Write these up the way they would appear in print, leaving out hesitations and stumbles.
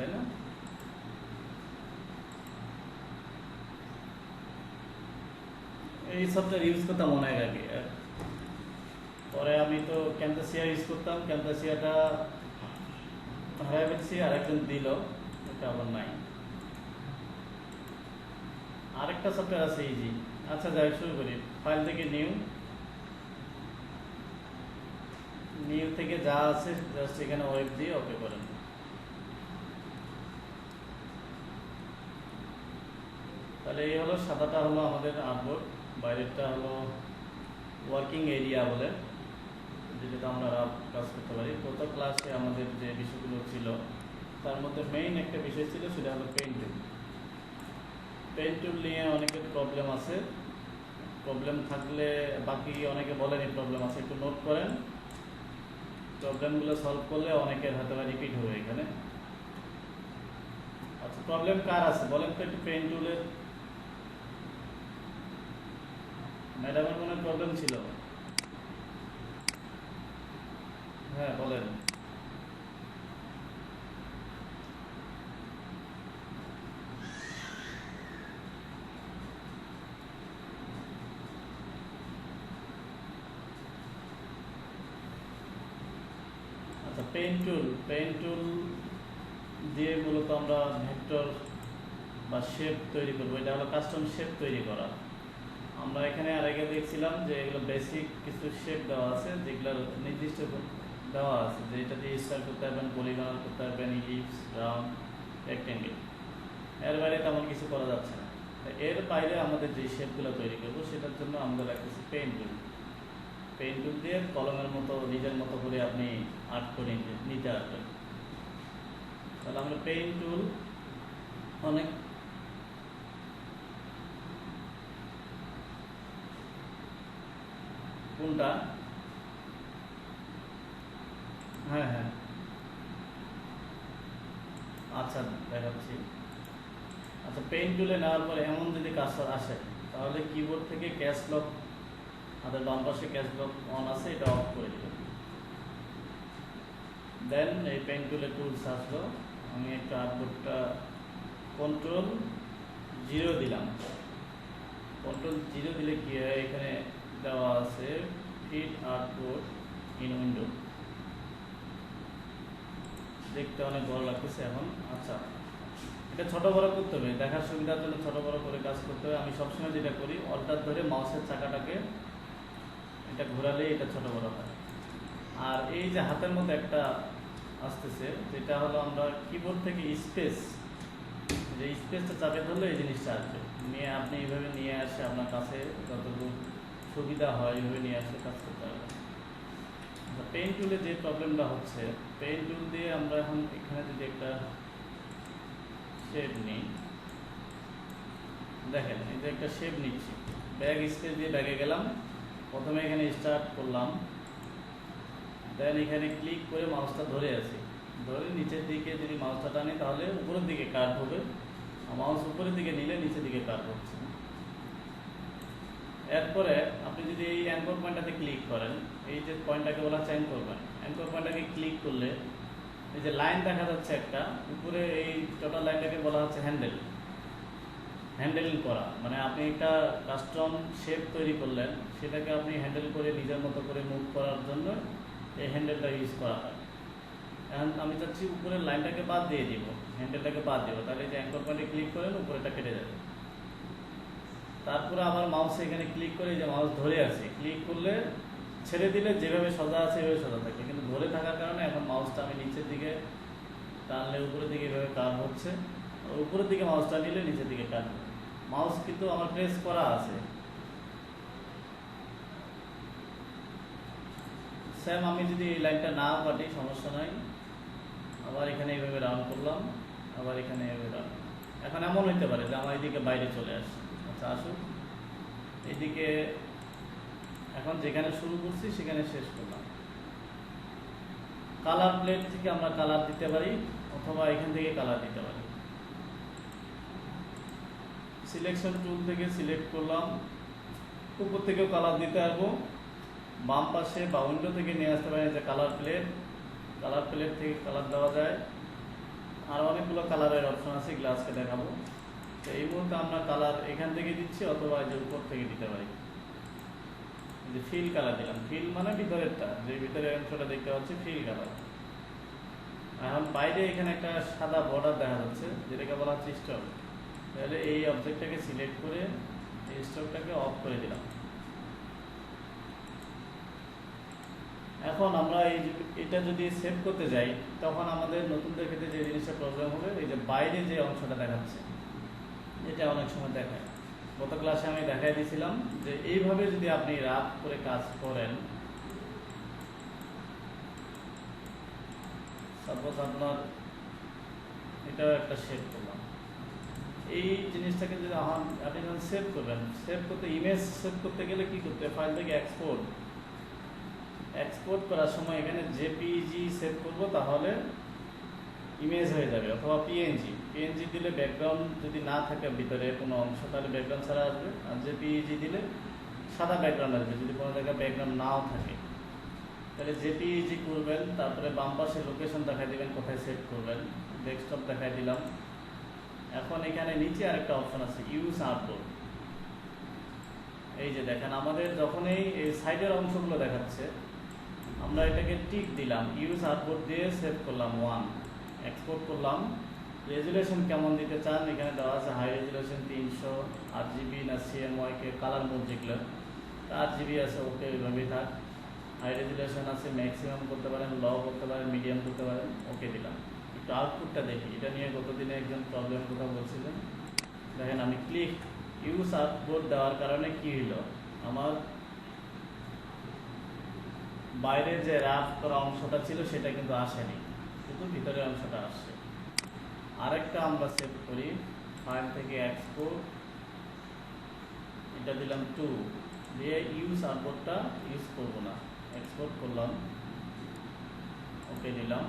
তাই না? এই সফটওয়্যার ইউজ করতাম অনেক আগে, পরে আমি তো ক্যামতাসিয়া ইউজ করতাম, ক্যামতাসিয়াটা হারাই ফেলছি, আরেকজন দিল, এটা আবার নাই। আরেকটা সফটওয়্যার আছে ইজি। আচ্ছা যাই শুরু করি। ফাইল থেকে নিউ থেকে যা আছে জাস্ট এখানে ওয়েব দিয়ে ওকে করেন। তাহলে এই হলো সাদাটা হলো আমাদের আর্টবোর্ড, বাইরেরটা হলো ওয়ার্কিং এরিয়া বলে, যেটাতে আমরা কাজ করতে পারি। গত ক্লাসে আমাদের যে বিষয়গুলো ছিল তার মধ্যে মেইন একটা বিষয় ছিল, সেটা হলো পেইন্ট টুল। পেইন্ট টুল নিয়ে অনেকের প্রবলেম আছে, প্রবলেম থাকলে বাকি অনেকে বলেনি প্রবলেম আছে, একটু নোট করেন। প্রবলেমগুলো সলভ করলে অনেকের হয়তো রিপিট হবে এখানে। আচ্ছা, প্রবলেম কার আছে বলেন তো একটু? পেইন্ট টুলের ম্যাডামের মনে প্রবলেম ছিল? হ্যাঁ বলেন। আচ্ছা, পেইন্ট টুল দিয়ে মূলত আমরা ভেক্টর বা শেপ তৈরি করবো। এটা হলো কাস্টম শেপ তৈরি করা। আমরা এখানে আর আগে দেখছিলাম যে এগুলো বেসিক কিছু শেপ দেওয়া আছে, যেগুলোর নির্দিষ্ট দেওয়া আছে, যে এটা দিয়ে স্টার করতে পারবেন, পলিগনাল করতে পারবেন, ইলিপস, রাউন্ড, রেক্টেঙ্গেল। এর বাইরে তেমন কিছু করা যাচ্ছে না। এর বাইরে আমাদের যে শেপগুলো তৈরি করবো সেটার জন্য আমরা রাখতেছি পেইন্ট টুল। পেইন্ট টুল দিয়ে কলমের মতো নিজের মতো করে আপনি আর্ট করে নিতে পারবেন। তাহলে আমরা পেইন্ট টুল অনেক কোনটা? হ্যাঁ হ্যাঁ, আচ্ছা দেখাচ্ছি। আচ্ছা, পেইন্ট টুলে নেওয়ার পরে এমন যদি কাজটা আসে, তাহলে কিবোর্ড থেকে ক্যাশ লক, আমাদের বাম পাশে ক্যাশ লক অন আছে, এটা অফ করে দেবেন। দেন এই পেইন্ট টুলে টুলস আসলো। আমি একটা আর্টবোর্ডটা Ctrl 0 দিলাম। Ctrl 0 দিলে কি হয়, এখানে দেওয়া আছে ফিট আর্টবোর্ড ইন উইন্ডো। দেখতে অনেক বড় লাগতেছে এখন। আচ্ছা, এটা ছোট বড় করতে হবে, দেখার সুবিধার জন্য ছোট বড় করে কাজ করতে হবে। আমি সবসময় যেটা করি, অল্টার ধরে মাউসের চাকাটাকে এটা ঘোরালে এটা ছোট বড় হয়। আর এই যে হাতের মধ্যে একটা আসতেছে, যেটা হলো আমরা কিবোর্ড থেকে স্পেস, যে স্পেসটা চাপে ধরলে এই জিনিসটা আসবে, নিয়ে আপনি এইভাবে নিয়ে আসে আপনার কাছে যতটুকু সুবিধা হয় এইভাবে নিয়ে আসে কাজ করতে হবে। পেইন্ট টুলে যে প্রবলেমটা হচ্ছে, পেইন্ট টুল দিয়ে আমরা এখন এখানে যদি একটা শেপ নিই, দেখেন এই যে একটা শেপ নিচ্ছি, ব্যাগ স্পেস দিয়ে ব্যাগে গেলাম, প্রথমে এখানে স্টার্ট করলাম, দেন এখানে ক্লিক করে মাউসটা ধরে আছি, ধরে নিচের দিকে যদি মাউসটা টানি তাহলে উপরের দিকে কার্ভ হবে, আর মাউস উপরের দিকে নিলে নিচের দিকে কার্ভ হচ্ছে। এরপরে আপনি যদি এই অ্যাঙ্কর পয়েন্টটাতে ক্লিক করেন, এই যে পয়েন্টটাকে বলা হচ্ছে অ্যাঙ্কর পয়েন্ট, অ্যাঙ্কর পয়েন্টটাকে ক্লিক করলে এই যে লাইন দেখা যাচ্ছে একটা উপরে, এই টোটাল লাইনটাকে বলা হচ্ছে হ্যান্ডেলিং করা। মানে আপনি একটা কাস্টম শেপ তৈরি করলেন, সেটাকে আপনি হ্যান্ডেল করে নিজের মতো করে মুভ করার জন্য এই হ্যান্ডেলটা ইউজ করা হয়। এখন আমি চাচ্ছি উপরের লাইনটাকে বাদ দিয়ে দিব, হ্যান্ডেলটাকে বাদ দিব, তাহলে যে অ্যাঙ্কর পয়েন্টে ক্লিক করেন উপরেটা কেটে যাবে। তারপরে আবার মাউস এখানে ক্লিক করে, যে মাউস ধরে আছে, ক্লিক করলে ছেড়ে দিলে যেভাবে সোজা আছে এভাবে সোজা থাকে, কিন্তু ধরে থাকার কারণে এখন মাউসটা আমি নিচের দিকে টানলে উপরের দিকে এভাবে কার্ভ হচ্ছে, উপরের দিকে মাউসটা নিলে নিচের দিকে কার্ভ হবে। মাউস কিন্তু আমার প্রেস করা আছে। সেম আমি যদি এই লাইনটা না কাটি সমস্যা নাই, আবার এখানে এইভাবে রাউন্ড করলাম, আবার এখানে এইভাবে রাউন্ড। এখন এমন হইতে পারে যে আমার এইদিকে বাইরে চলে আসে। আচ্ছা আসুন, এইদিকে এখন যেখানে শুরু করছি সেখানে শেষ করলাম। কালার প্লেট থেকে আমরা কালার দিতে পারি, অথবা এখান থেকে কালার দিতে পারি। সিলেকশন টুল থেকে সিলেক্ট করলাম, উপর থেকেও কালার দিতে পারবো, বাম পাশে বা উইন্ডো থেকে নিয়ে আসতে পারি যে কালার প্লেট থেকে কালার দেওয়া যায়। আর অনেকগুলো কালারের অপশন আছে, এগুলো আজকে দেখাবো। তো এই মুহূর্তে আমরা কালার এখান থেকে দিচ্ছি অথবা যে উপর থেকে দিতে পারি। যে ফিল কালার দিলাম, ফিল মানে ভিতরেরটা, যে ভিতরের অংশটা দেখতে পাচ্ছি ফিল কালার। এখন বাইরে এখানে একটা সাদা বর্ডার দেখা যাচ্ছে, যেটাকে বলা হচ্ছে স্টক। তাহলে এই অবজেক্টটাকে সিলেক্ট করে এই স্টকটাকে অফ করে দিলাম। এখন আমরা এটা যদি সেভ করতে যাই, তখন আমাদের নতুনদের ক্ষেত্রে যে জিনিসটা প্রবলেম হবে, এই যে বাইরে যে অংশটা দেখাচ্ছে, এটা অনেক সময় দেখায়। গত ক্লাসে আমি দেখাই দিয়েছিলাম যে এইভাবে যদি আপনি রাফ করে কাজ করেন, সাপোজ আপনার এটাও একটা সেভ করলাম, এই জিনিসটাকে যদি আপনি যখন সেভ করবেন, সেভ করতে ইমেজ সেভ করতে গেলে কি করতে হয়, ফাইল থেকে এক্সপোর্ট করার সময় এখানে জেপিইজি সেভ করবো, তাহলে ইমেজ হয়ে যাবে, অথবা পিএনজি দিলে ব্যাকগ্রাউন্ড যদি না থাকে ভিতরে কোনো অংশ, তাহলে ব্যাকগ্রাউন্ড ছাড়া আসবে। আর জেপিইজি দিলে সাদা ব্যাকগ্রাউন্ড আসবে, যদি কোনো জায়গায় ব্যাকগ্রাউন্ড নাও থাকে। তাহলে জেপিইজি করবেন, তারপরে বাম পাশে লোকেশন দেখাই দিবেন কোথায় সেভ করবেন, ডেস্কটপ দেখাই দিলাম। এখন এখানে নিচে আরেকটা অপশন আছে, ইউজ আর্টবোর্ড। এই যে দেখেন, আমাদের যখনই এই সাইডের অংশগুলো দেখাচ্ছে, আমরা এটাকে টিক দিলাম, ইউজ আর্টবোর্ড দিয়ে সেভ করলাম 1, এক্সপোর্ট করলাম। রেজুলেশন কেমন দিতে চান, এখানে দেওয়া আছে হাই রেজুলেশন 300, 8GB না CMYK কালার মোড যেগুলো 8GB আছে, ওকে ওইভাবেই থাক। হাই রেজুলেশন আছে, ম্যাক্সিমাম করতে পারেন, ল করতে পারেন, মিডিয়াম করতে পারেন, ওকে দিলাম। একটু আউটপুটটা দেখি, এটা নিয়ে গতদিনে একজন প্রবলেম কথা বলছিলেন। দেখেন আমি ক্লিক ইউজ আর্টবোর্ড দেওয়ার কারণে কি হলো, আমার বাইরের যে রাফ করা অংশটা ছিল সেটা কিন্তু আসেনি, শুধু ভিতরের অংশটা আসছে। আরেকটা আমরা সেভ করি, ফাইল থেকে এক্সপোর্ট, এটা দিলাম 2 দিয়ে ইউজ আর্টবোর্ডটা ইউজ করবো না, এক্সপোর্ট করলাম, ওকে দিলাম।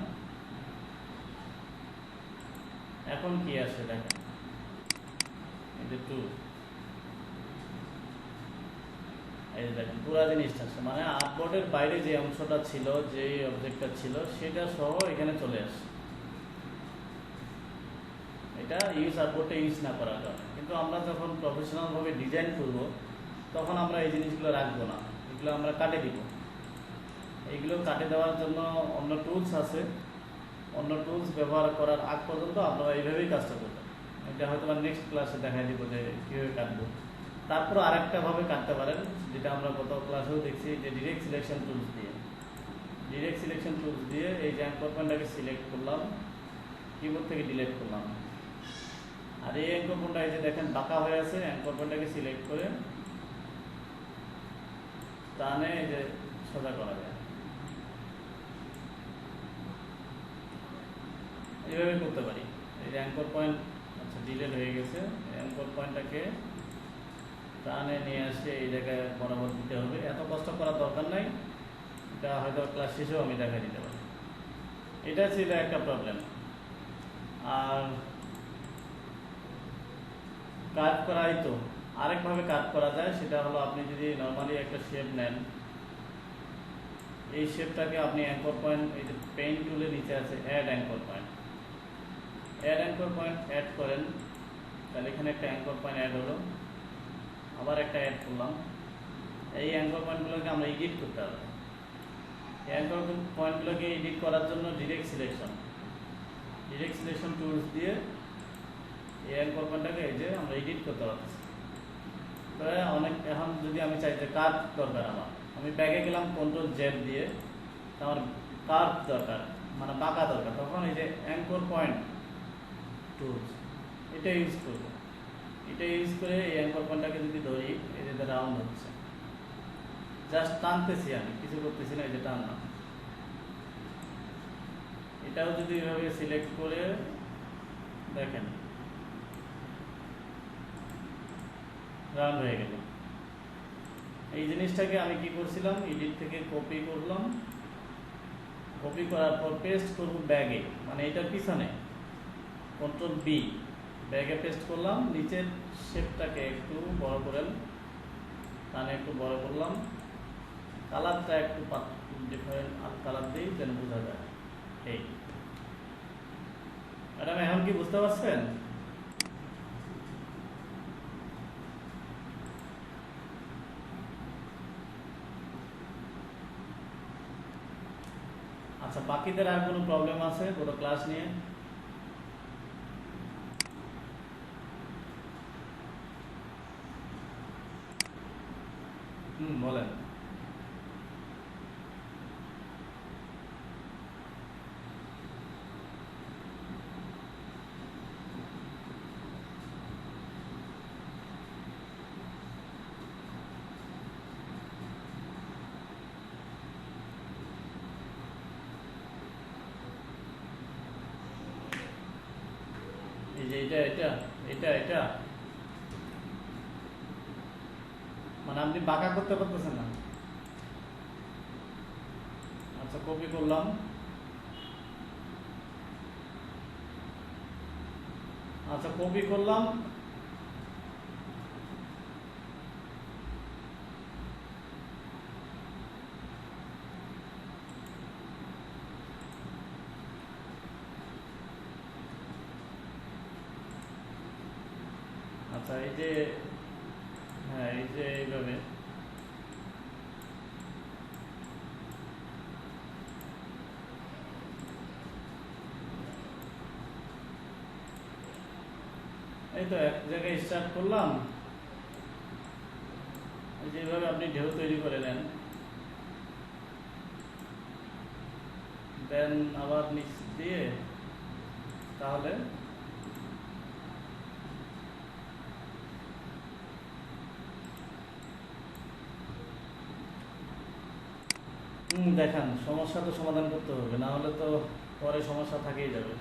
এখন কি আসে দেখেন, এই যে 2, এই দেখেন পুরো জিনিসটা আছে, মানে আর্টবোর্ডের বাইরে যে অংশটা ছিল, যে অবজেক্টটা ছিল, সেটা সহ এখানে চলে আসে। এটা ইউজ আর্টবোর্ডটা ইউজ না করার কারণে। কিন্তু আমরা যখন প্রফেশনালভাবে ডিজাইন করব, তখন আমরা এই জিনিসগুলো রাখবো না, এগুলো আমরা কাটে দিব। এইগুলো কাটে দেওয়ার জন্য অন্য টুলস আছে, অন্য টুলস ব্যবহার করার আগ পর্যন্ত আপনারা এইভাবেই কাজটা করবেন। এটা হয়তো নেক্সট ক্লাসে দেখাই দিব যে কীভাবে কাটবো। তারপর আরেকটাভাবে কাটতে পারেন, যেটা আমরা গত ক্লাসেও দেখছি, যে ডিরেক্ট সিলেকশন টুলস দিয়ে এই যে অ্যাঙ্কর পয়েন্টটাকে সিলেক্ট করলাম, কিবোর্ড থেকে ডিলিট করলাম। আর এই অ্যাঙ্কর পয়েন্টটা এই যে দেখেন বাঁকা হয়ে আছে, অ্যাঙ্কর পয়েন্টটাকে সিলেক্ট করে টানে এই যে সোজা করা যায়, এইভাবে করতে পারি। এই যে অ্যাঙ্কর পয়েন্ট আচ্ছা ডিলিট হয়ে গেছে, অ্যাঙ্কর পয়েন্টটাকে টানে নিয়ে আসে এই জায়গায় বরাবর দিতে হবে। এত কষ্ট করার দরকার নাই, এটা হয়তো ক্লাস শেষেও আমি দেখাই দিতে পারি। এটা ছিল একটা প্রবলেম। আর কাট করাই তো আরেকভাবে কাট করা যায়, সেটা হলো আপনি যদি নর্মালি একটা শেপ নেন, এই শেপটাকে আপনি অ্যাঙ্কর পয়েন্ট, এই যে পেইন্ট টুলের নিচে আছে অ্যাড অ্যাঙ্কর পয়েন্ট অ্যাড করেন, তাহলে এখানে একটা অ্যাঙ্কর পয়েন্ট অ্যাড হলো, আবার একটা অ্যাড করলাম। এই অ্যাঙ্কর পয়েন্টগুলোকে আমরা এডিট করতে হবে। এই অ্যাঙ্কর পয়েন্টগুলোকে এডিট করার জন্য ডিরেক্ট সিলেকশন টুলস দিয়ে এই অ্যাঙ্কর পয়েন্টটাকে এই যে আমরা এডিট করতে পারছি। তবে অনেক, এখন যদি আমি চাই যে কার্ভ দরকার, আমি ব্যাগে গেলাম CTRL-Z দিয়ে, আমার কার্ভ দরকার, মানে বাঁকা দরকার, তখন এই যে অ্যাঙ্কর পয়েন্ট টুলস এটা ইউজ করবো। এটা ইউজ করে এই অ্যাঙ্কর পয়েন্টটাকে যদি ধরি, এই যে রাউন্ড হচ্ছে, জাস্ট টানতেছি, আমি কিছু করতেছি না, এই যে টানলাম। এটাও যদি এভাবে সিলেক্ট করে দেখেন রাউন্ড হয়ে গেল। এই জিনিসটাকে আমি কি করছিলাম, এডিট থেকে কপি করলাম, কপি করার পর পেস্ট করব ব্যাগে, মানে এটার পিছনে CTRL-B, ব্যাগে পেস্ট করলাম। নিচের শেপটাকে একটু বড় করেন, টানে একটু বড় করলাম, কালারটা একটু ডিফারেন্ট কালার দিই যেন বোঝা যায়। এই ম্যাডাম এখন কি বুঝতে পারছেন? আচ্ছা, বাকিদের আর কোনো প্রবলেম আছে পুরো ক্লাস নিয়ে? বলেন। এই যে এটা এটা এটা এটা মানে আপনি বাঁকা করতে পারতেছেন না। আচ্ছা, কপি করলাম। আচ্ছা, কপি করলাম। আচ্ছা, এই যে হ্যাঁ, এই যে এইভাবে এই তো এক জায়গায় স্টার্ট করলাম। যেভাবে আপনি ঢেউ তৈরি করে নেন, দেন আবার নিচ দিয়ে, তাহলে দেখান। সমস্যা তো সমাধান করতে হবে, না হলে তো পরে সমস্যা থাকেই যাবে।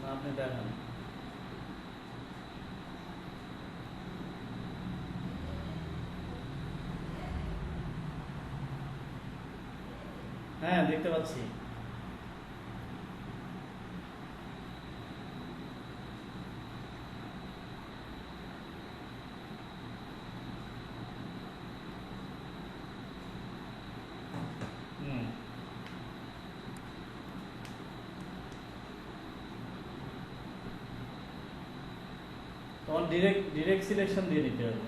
না, আপনি দেখান। হ্যাঁ, দেখতে পাচ্ছি। হুম তখন ডিরেক্ট ডিরেক্ট সিলেকশন দিয়ে নিতে হবে।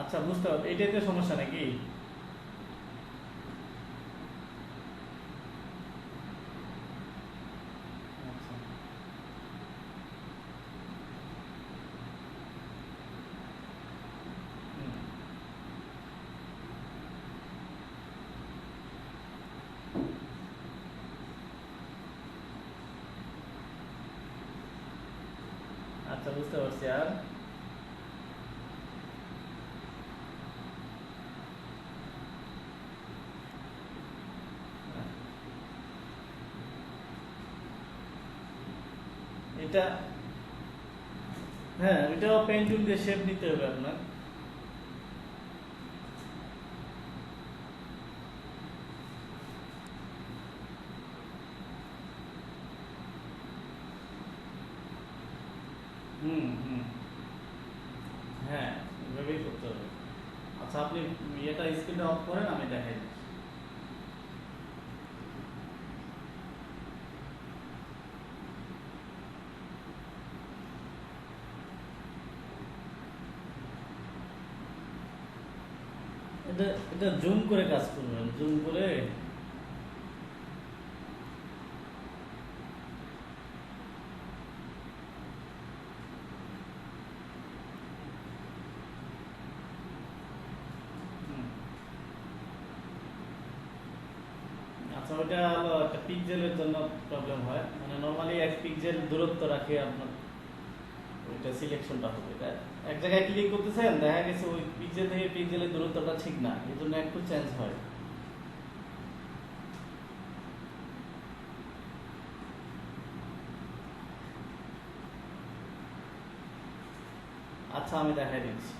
আচ্ছা, বুঝতে হবে। এইটাই তো সমস্যা নাকি? আচ্ছা। হুম। আচ্ছা, বুঝতে পারছি। আর এটা, হ্যাঁ, এটাও পেন টুল দিয়ে শেপ নিতে হবে আপনার। হুম। হ্যাঁ, এভাবেই করতে হবে। আচ্ছা, আপনি এটা স্ক্রিনটা অফ করেন, আমি দেখাই দিচ্ছি। এটা এটা জুম করে কাজ করবেন, জুম করে। হুম। আচ্ছা, ওইটা হলো একটা পিক্সেলের জন্য প্রবলেম হয়, মানে নর্মালি 1 পিক্সেল দূরত্ব রাখে আপনার ওইটা সিলেকশনটা হবে। এটা এক জায়গায় ক্লিক করতেছেন, দেখা গেছে ওই পিক্সেল থেকে পিক্সেলের দূরত্বটা ঠিক না, এই জন্য একটু চেঞ্জ হয়। আচ্ছা, আমি দেখাই দিচ্ছি।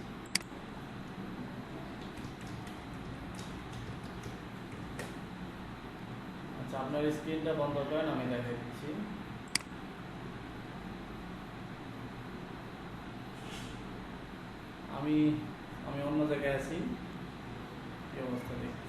আচ্ছা, আপনার স্ক্রিনটা বন্ধ করেন, আমি দেখাই দিচ্ছি। আমি আমি অন্য জায়গায় আছি, এই অবস্থা দেখতেছি।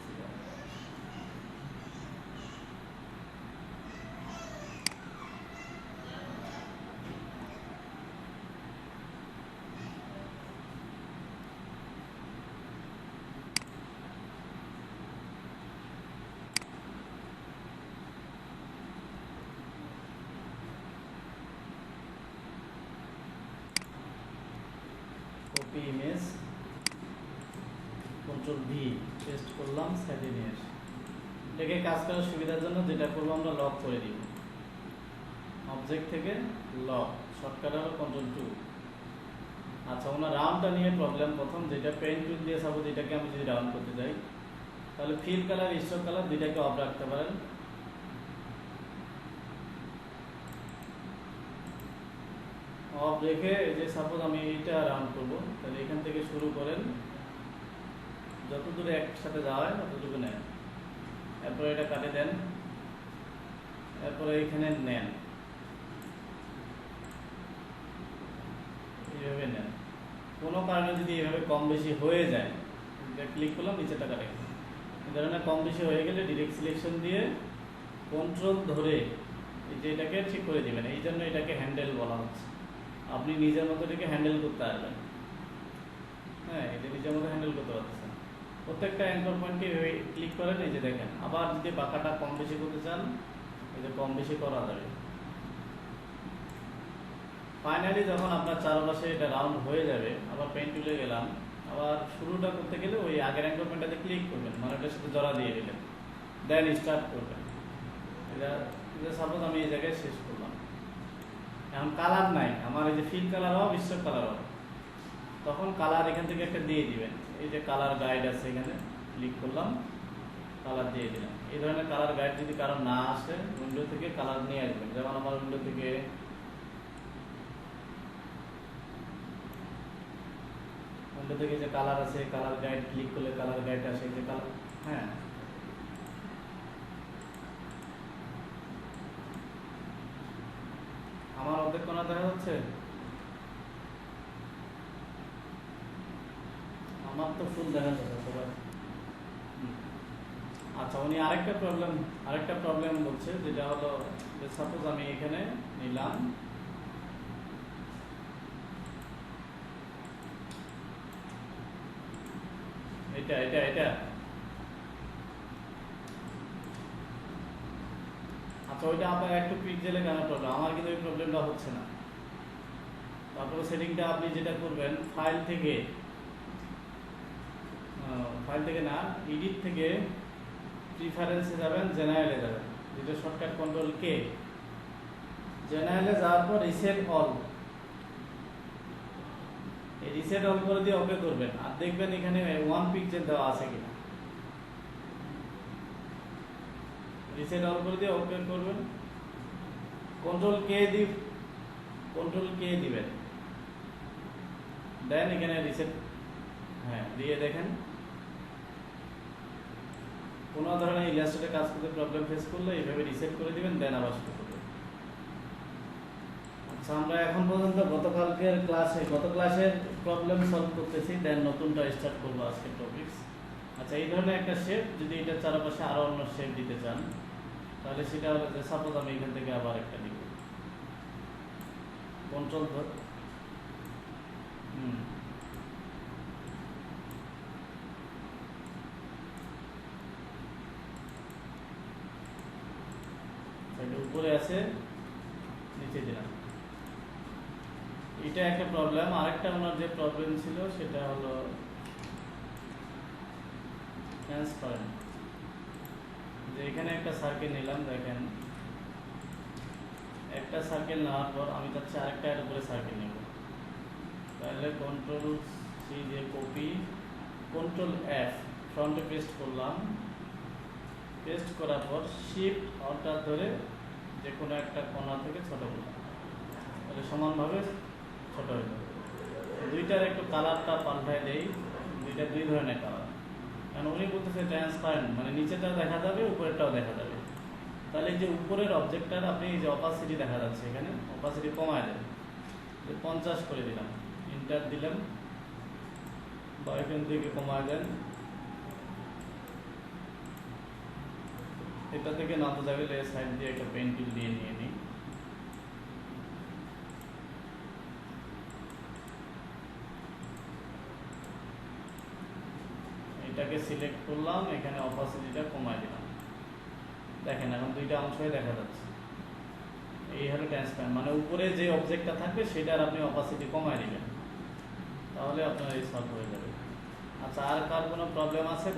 Copy image, control V, paste করলাম, সাইডে নিয়ে আসি। এটাকে কাজ করার সুবিধার জন্য যেটা করবো আমরা লক করে দিব, অবজেক্ট থেকে লক, শর্টকাট হলো কন্ট্রোল 2। আচ্ছা, ওনার রাউন্ডটা নিয়ে প্রবলেম প্রথম, যেটা পেন টুল দিয়ে সাপোজ এটাকে আমি যদি রাউন্ড করতে যাই, তাহলে ফিল কালার, স্ট্রোক কালার দুইটাকে অফ রাখতে পারেন। অফ রেখে যে সাপোজ আমি এইটা রাউন্ড করবো, তাহলে এখান থেকে শুরু করেন, যত দূরে একসাথে যাওয়া হয় ততটুকু নেন, এরপরে এটা কাটে দেন, এরপরে এখানে নেন, এইভাবে নেন। কোনো কারণে যদি এভাবে কম বেশি হয়ে যায়, ক্লিক করলাম, নিচেটা কাটে। এই ধরনের কম বেশি হয়ে গেলে ডিরেক্ট সিলেকশন দিয়ে কন্ট্রোল ধরে এটাকে ঠিক করে দিবেন। এই জন্য এটাকে হ্যান্ডেল বলা হচ্ছে। আপনি নিজের মতো এটাকে হ্যান্ডেল করতে পারবেন। হ্যাঁ, এটা নিজের মতো হ্যান্ডেল করতে পারতেছেন। প্রত্যেকটা অ্যাঙ্কর পয়েন্টকে এভাবে ক্লিক করেন, এই যে দেখেন। আবার যদি বাঁকাটা কম বেশি করতে চান, এই যে কম বেশি করা যাবে। ফাইনালি যখন আপনার চারপাশে এটা রাউন্ড হয়ে যাবে, আবার পেন টুলে গেলাম, আবার শুরুটা করতে গেলে ওই আগের অ্যাঙ্কর পয়েন্টটাতে ক্লিক করবেন, মানে ওটার সাথে জড়া দিয়ে দিলেন, দেন স্টার্ট করবেন। এটা সাপোজ আমি এই জায়গায় শেষ করলাম। এখন কালার নাই আমার, এই যে ফিল কালার হবে, বিশ্ব কালার হবে, তখন কালার এখান থেকে একটা দিয়ে দিবেন। এই যে কালার গাইড আছে, এখানে ক্লিক করলাম, কালার দিয়ে দিলাম। এই ধরনের কালার গাইড যদি কারো না আসে, উইন্ডো থেকে কালার নিয়ে আসবেন। যেমন আমার উইন্ডো থেকে যে কালার আছে, কালার গাইড ক্লিক করলে কালার গাইড আসে, যে কালার। হ্যাঁ, আমার অর্ধেক কোনা দেখা যাচ্ছে, আমার তো ফুল দেখা যাচ্ছে সবাই। আচ্ছা, উনি আরেকটা প্রবলেম বলছে, যেটা হলো যে সাপোজ আমি এখানে নিলাম, এটা এটা এটা আচ্ছা, ওইটা আপনার একটু পিক্সেলে কেন প্রবলেম, আমার কিন্তু এই প্রবলেমটা হচ্ছে না। তারপরে সেটিংটা আপনি যেটা করবেন, ফাইল থেকে না, এডিট থেকে প্রিফারেন্সে যাবেন, জেনারেলে যাবেন, যেটা শর্টকাট কন্ট্রোল কে। জেনারেলে যাওয়ার পর রিসেট অল, এই রিসেট অল করে দিয়ে ওকে করবেন, আর দেখবেন এখানে 1 পিক্সেল দেওয়া আছে কিনা। রিসেট অল করে দিয়ে ওকে করবেন, কন্ট্রোল কে দিবেন, দেন এখানে রিসেট, হ্যাঁ দিয়ে দেখেন। কোনো ধরনের ইলাস্ট্রেটে কাজ করতে প্রবলেম ফেস করলে এইভাবে রিসেট করে দিবেন, দেন আবার শুরু করবেন। আচ্ছা, আমরা এখন পর্যন্ত গত ক্লাসের প্রবলেম সলভ করতেছি, দেন নতুনটা স্টার্ট করবো আজকের টপিকস। আচ্ছা, এই ধরনের একটা শেপ, যদি এটার চারপাশে আরো অন্য শেপ দিতে চান, তাহলে সেটা হলো যে সাপোজ আমি এখান থেকে আবার একটা দিব, কন্ট্রোল উপরে আছে, নিচে দিলাম। এটা একটা প্রবলেম। আরেকটা ওনার যে প্রবলেম ছিল সেটা হলো ট্রান্সপারেন্ট, যে এখানে একটা সার্কেল নিলাম, দেখেন একটা সার্কেল নেওয়ার পর আমি চাচ্ছি আরেকটা এর উপরে সার্কেল নেব, তাহলে কন্ট্রোল সি দিয়ে কপি, কন্ট্রোল এফ ফ্রন্টে পেস্ট করলাম, পেস্ট করার পর শিফট অল্টার ধরে যে কোনো একটা কোণা থেকে ছোট করলাম, তাহলে সমানভাবে ছোট হয়ে যাবে। দুইটার একটু কালারটা পাল্টায় দেই, দুইটা দুই ধরনের কালার, কারণ উনি বলতেছে ট্রান্সপারেন্ট, মানে নিচেটাও দেখা যাবে, উপরেরটাও দেখা যাবে। তাহলে যে উপরের অবজেক্টটার আপনি এই যে অপাসিটি দেখা যাচ্ছে, এখানে অপাসিটি কমায় দেন, 50 করে দিলাম, ইন্টার দিলাম, বা এখান থেকে কমায় দেন, এটা থেকে না বোঝা গেলে সাইড দিয়ে একটা পেন টুল দিয়ে নিয়ে নিই। এটাকে সিলেক্ট করলাম, এখানে অপাসিটিটা কমায় দিলাম। দেখেন এখন দুইটা অংশই দেখা যাচ্ছে। এই হলো ট্রান্সপারেন্ট, মানে উপরে যে অবজেক্টটা থাকবে সেটার আপনি অপাসিটি কমায় দিবেন, তাহলে আপনার এই সলভ হয়ে যাবে। আচ্ছা, আর কার কোনো প্রবলেম আছে?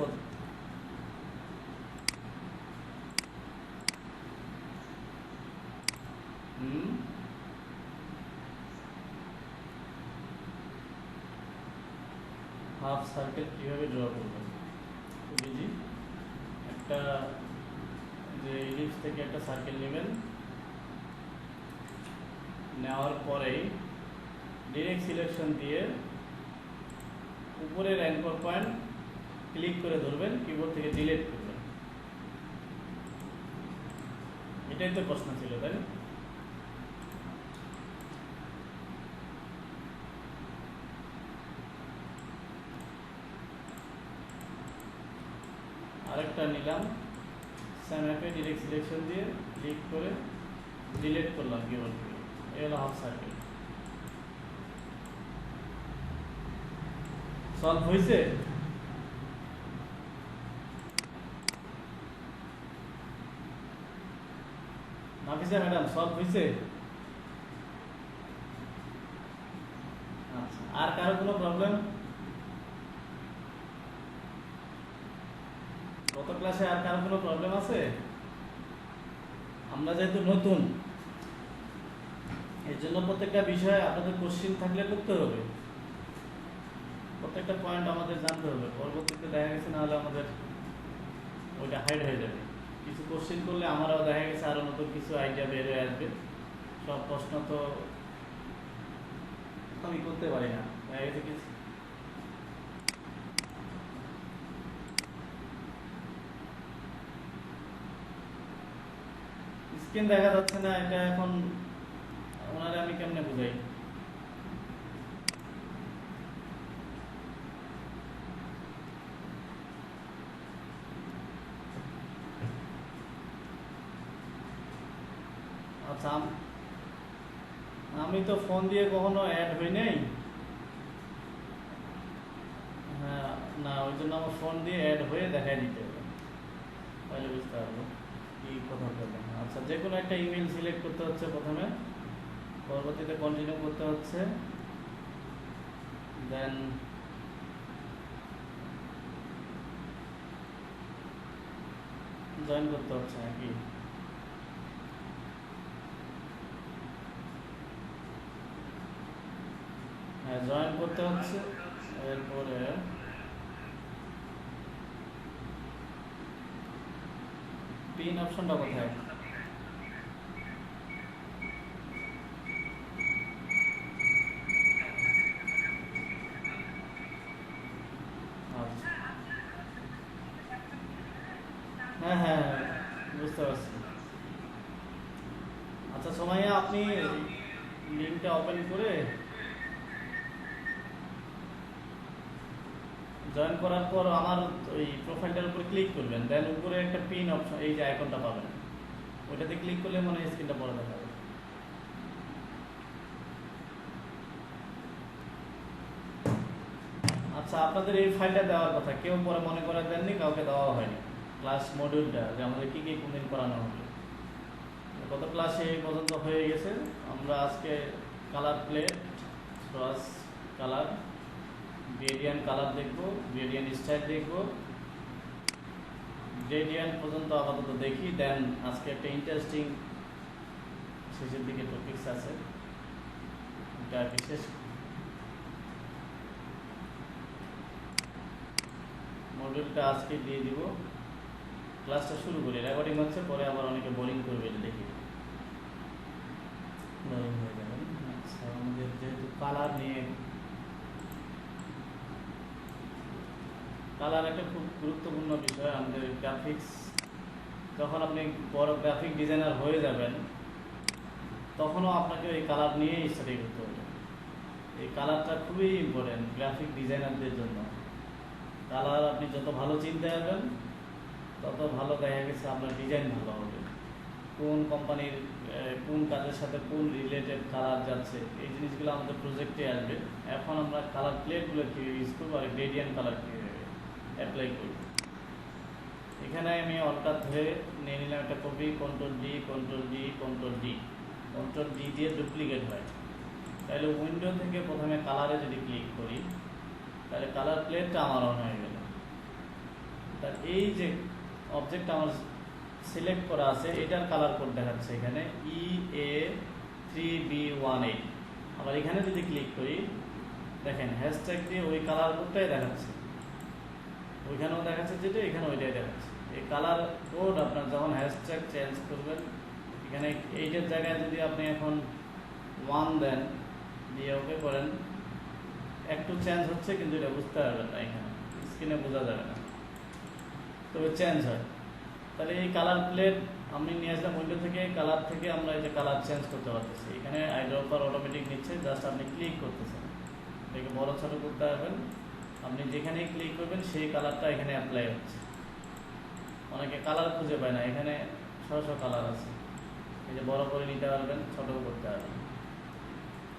হাফ সার্কেল কীভাবে ড্র করবেন? খুব ইজি। একটা যে ইলিপস থেকে একটা সার্কেল নেবেন, নেওয়ার পরেই ডিরেক্ট সিলেকশন দিয়ে উপরের অ্যাঙ্কর পয়েন্ট ক্লিক করে ধরবেন, কিবোর্ড থেকে ডিলিট করবেন। এটাই তো প্রশ্ন ছিল, তাই না? আরেকটা নিলাম, স্যামএফে ডিরেক্ট সিলেকশন দিয়ে ক্লিক করে ডিলিট করলাম কিবোর্ড থেকে। এই হলো হাফ সার্কেল। সলভ হয়েছে? নাফিসা ম্যাডাম, সলভ হয়েছে? আচ্ছা, আর কারো কোনো প্রবলেম? গত ক্লাসে আর কারো কোনো প্রবলেম আছে? আমরা যেহেতু নতুন, এর জন্য প্রত্যেকটা বিষয়ে আপনাদের কোশ্চিন থাকলে করতে হবে, প্রত্যেকটা পয়েন্ট আমাদের জানতে হবে। পরবর্তীতে দেখা গেছে না হলে আমাদের ওইটা হাইড হয়ে যাবে। কিছু কোশ্চিন করলে আমারও দেখা গেছে আরও নতুন কিছু আইডিয়া বের হয়ে আসবে। সব প্রশ্ন তো আমি করতে পারি না, দেখা গেছে কিছু। স্ক্রিন দেখা যাচ্ছে না, এটা এখন ওনারে আমি কেমনে বুঝাই? আচ্ছা, আমি তো ফোন দিয়ে কখনো অ্যাড হই নাই। হ্যাঁ, না, ওই জন্য আমার ফোন দিয়ে অ্যাড হয়ে দেখাই দিতে হবে, তাহলে বুঝতে পারবো কি কথা বলবেন। আচ্ছা, যে কোনো একটা ইমেল সিলেক্ট করতে হচ্ছে প্রথমে, পরবর্তীতে কন্টিনিউ করতে হচ্ছে, দেন জয়েন করতে হচ্ছে নাকি? হ্যাঁ, জয়েন করতে হচ্ছে। এরপরে পিন অপশনটা কোথায়? আচ্ছা, হ্যাঁ হ্যাঁ হ্যাঁ, বুঝতে পারছি। আচ্ছা সোমাইয়া, আপনি লিঙ্কটা ওপেন করে জয়েন করার পর আমার ওই প্রোফাইলটার উপর ক্লিক করবেন, দেন উপরে একটা পিন অপশন, এই যে আইকনটা পাবেন, ওইটাতে ক্লিক করলে মনে হয় স্ক্রিনটা বড় দেখাবে। আচ্ছা, আপনাদের এই ফাইলটা দেওয়ার কথা, কেউ পরে মনে করে দেননি, কাউকে দেওয়া হয়নি। ক্লাস মডিউলটা যে আমাদের কী কী কোনদিন করানো হবে, গত ক্লাসে এই পর্যন্ত হয়ে গেছে। আমরা আজকে colour plate, brush colour, gradient colour দেখব, গ্রেডিয়েন্ট স্টাইল দেখব, গ্রেডিয়েন্ট পর্যন্ত আপাতত দেখি। দেন আজকে একটা ইন্টারেস্টিং শেষের দিকে টপিকস আছে, এটা বিশেষ মডিউলটা আজকে দিয়ে দিব। ক্লাসটা শুরু করি, রেকর্ডিং হচ্ছে, পরে আবার অনেকে বোরিং করবে, দেখি বোরিং হয়ে যাবেন। আচ্ছা, আমাদের যেহেতু কালার নিয়ে, কালার একটা খুব গুরুত্বপূর্ণ বিষয় আমাদের গ্রাফিক্স। যখন আপনি বড় গ্রাফিক ডিজাইনার হয়ে যাবেন, তখনও আপনাকে এই কালার নিয়েই স্টাডি করতে হবে। এই কালারটা খুবই ইম্পর্টেন্ট গ্রাফিক ডিজাইনারদের জন্য। কালার আপনি যত ভালো চিনতে পারবেন তত ভালো দেখা গেছে আপনার ডিজাইন ভালো হবে। কোন কোম্পানির কোন কাজের সাথে কোন রিলেটেড কালার যাচ্ছে এই জিনিসগুলো আমাদের প্রজেক্টে আসবে। এখন আমরা কালার প্লেটগুলো কীভাবে ইউজ করবো আর গ্রেডিয়েন্ট কালার কীভাবে অ্যাপ্লাই করব। এখানে আমি অলটা ধরে নিয়ে নিলাম একটা copy, control D control D control D control D দিয়ে ডুপ্লিকেট হয়। তাহলে উইন্ডো থেকে প্রথমে কালারে যদি ক্লিক করি তাহলে কালার প্লেটটা আমার অন হয়ে গেল। তার এই যে অবজেক্ট আমার সিলেক্ট করা আছে এটার কালার কোড দেখাচ্ছে এখানে EA3B18। আবার এখানে যদি ক্লিক করি দেখেন হ্যাশট্যাগ দিয়ে ওই কালার কোডটাই দেখাচ্ছে, ওইখানেও দেখাচ্ছে যেটা এখানে ওইটাই দেখাচ্ছে। এই কালার কোড আপনার যখন হ্যাশট্যাগ চেঞ্জ করবেন এখানে এইটার জায়গায় যদি আপনি এখন 1 দেন দিয়ে ওকে করেন একটু চেঞ্জ হচ্ছে কিন্তু এটা বুঝতে পারবেন না, এখানে স্ক্রিনে বোঝা যাবে না, তবে চেঞ্জ হয়। তাহলে এই কালার প্লেট আমি নিয়ে আসলাম উইন্ডো থেকে, কালার থেকে আমরা এই যে কালার চেঞ্জ করতে পারতেছি। এখানে আইড্রপার অটোমেটিক নিচ্ছে, জাস্ট আপনি ক্লিক করতেছেন, এটাকে বড় ছোটো করতে পারবেন। আপনি যেখানেই ক্লিক করবেন সেই কালারটা এখানে অ্যাপ্লাই হচ্ছে। অনেকে কালার খুঁজে পায় না, এখানে শত কালার আছে, এই যে বড় করে নিতে পারবেন, ছোটো করতে পারবেন।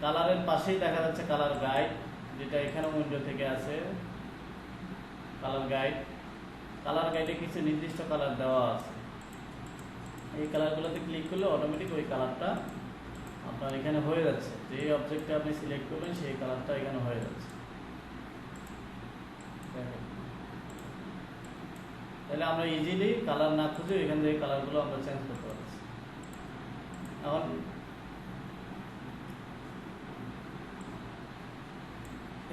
কালারের পাশেই দেখা যাচ্ছে কালার গাইড, যেটা এখানে উইন্ডো থেকে আছে কালার গাইড। কালার গাইডে কিছু নির্দিষ্ট কালার দেওয়া আছে, এই কালারগুলোতে ক্লিক করলে অটোমেটিক ওই কালারটা আপনার এখানে হয়ে যাচ্ছে। যেই অবজেক্টটা আপনি সিলেক্ট করবেন সেই কালারটা এখানে হয়ে যাচ্ছে। তাহলে আমরা ইজিলি কালার না খুঁজে এখান থেকে কালারগুলো আমরা চেঞ্জ করতে পারছি। এখন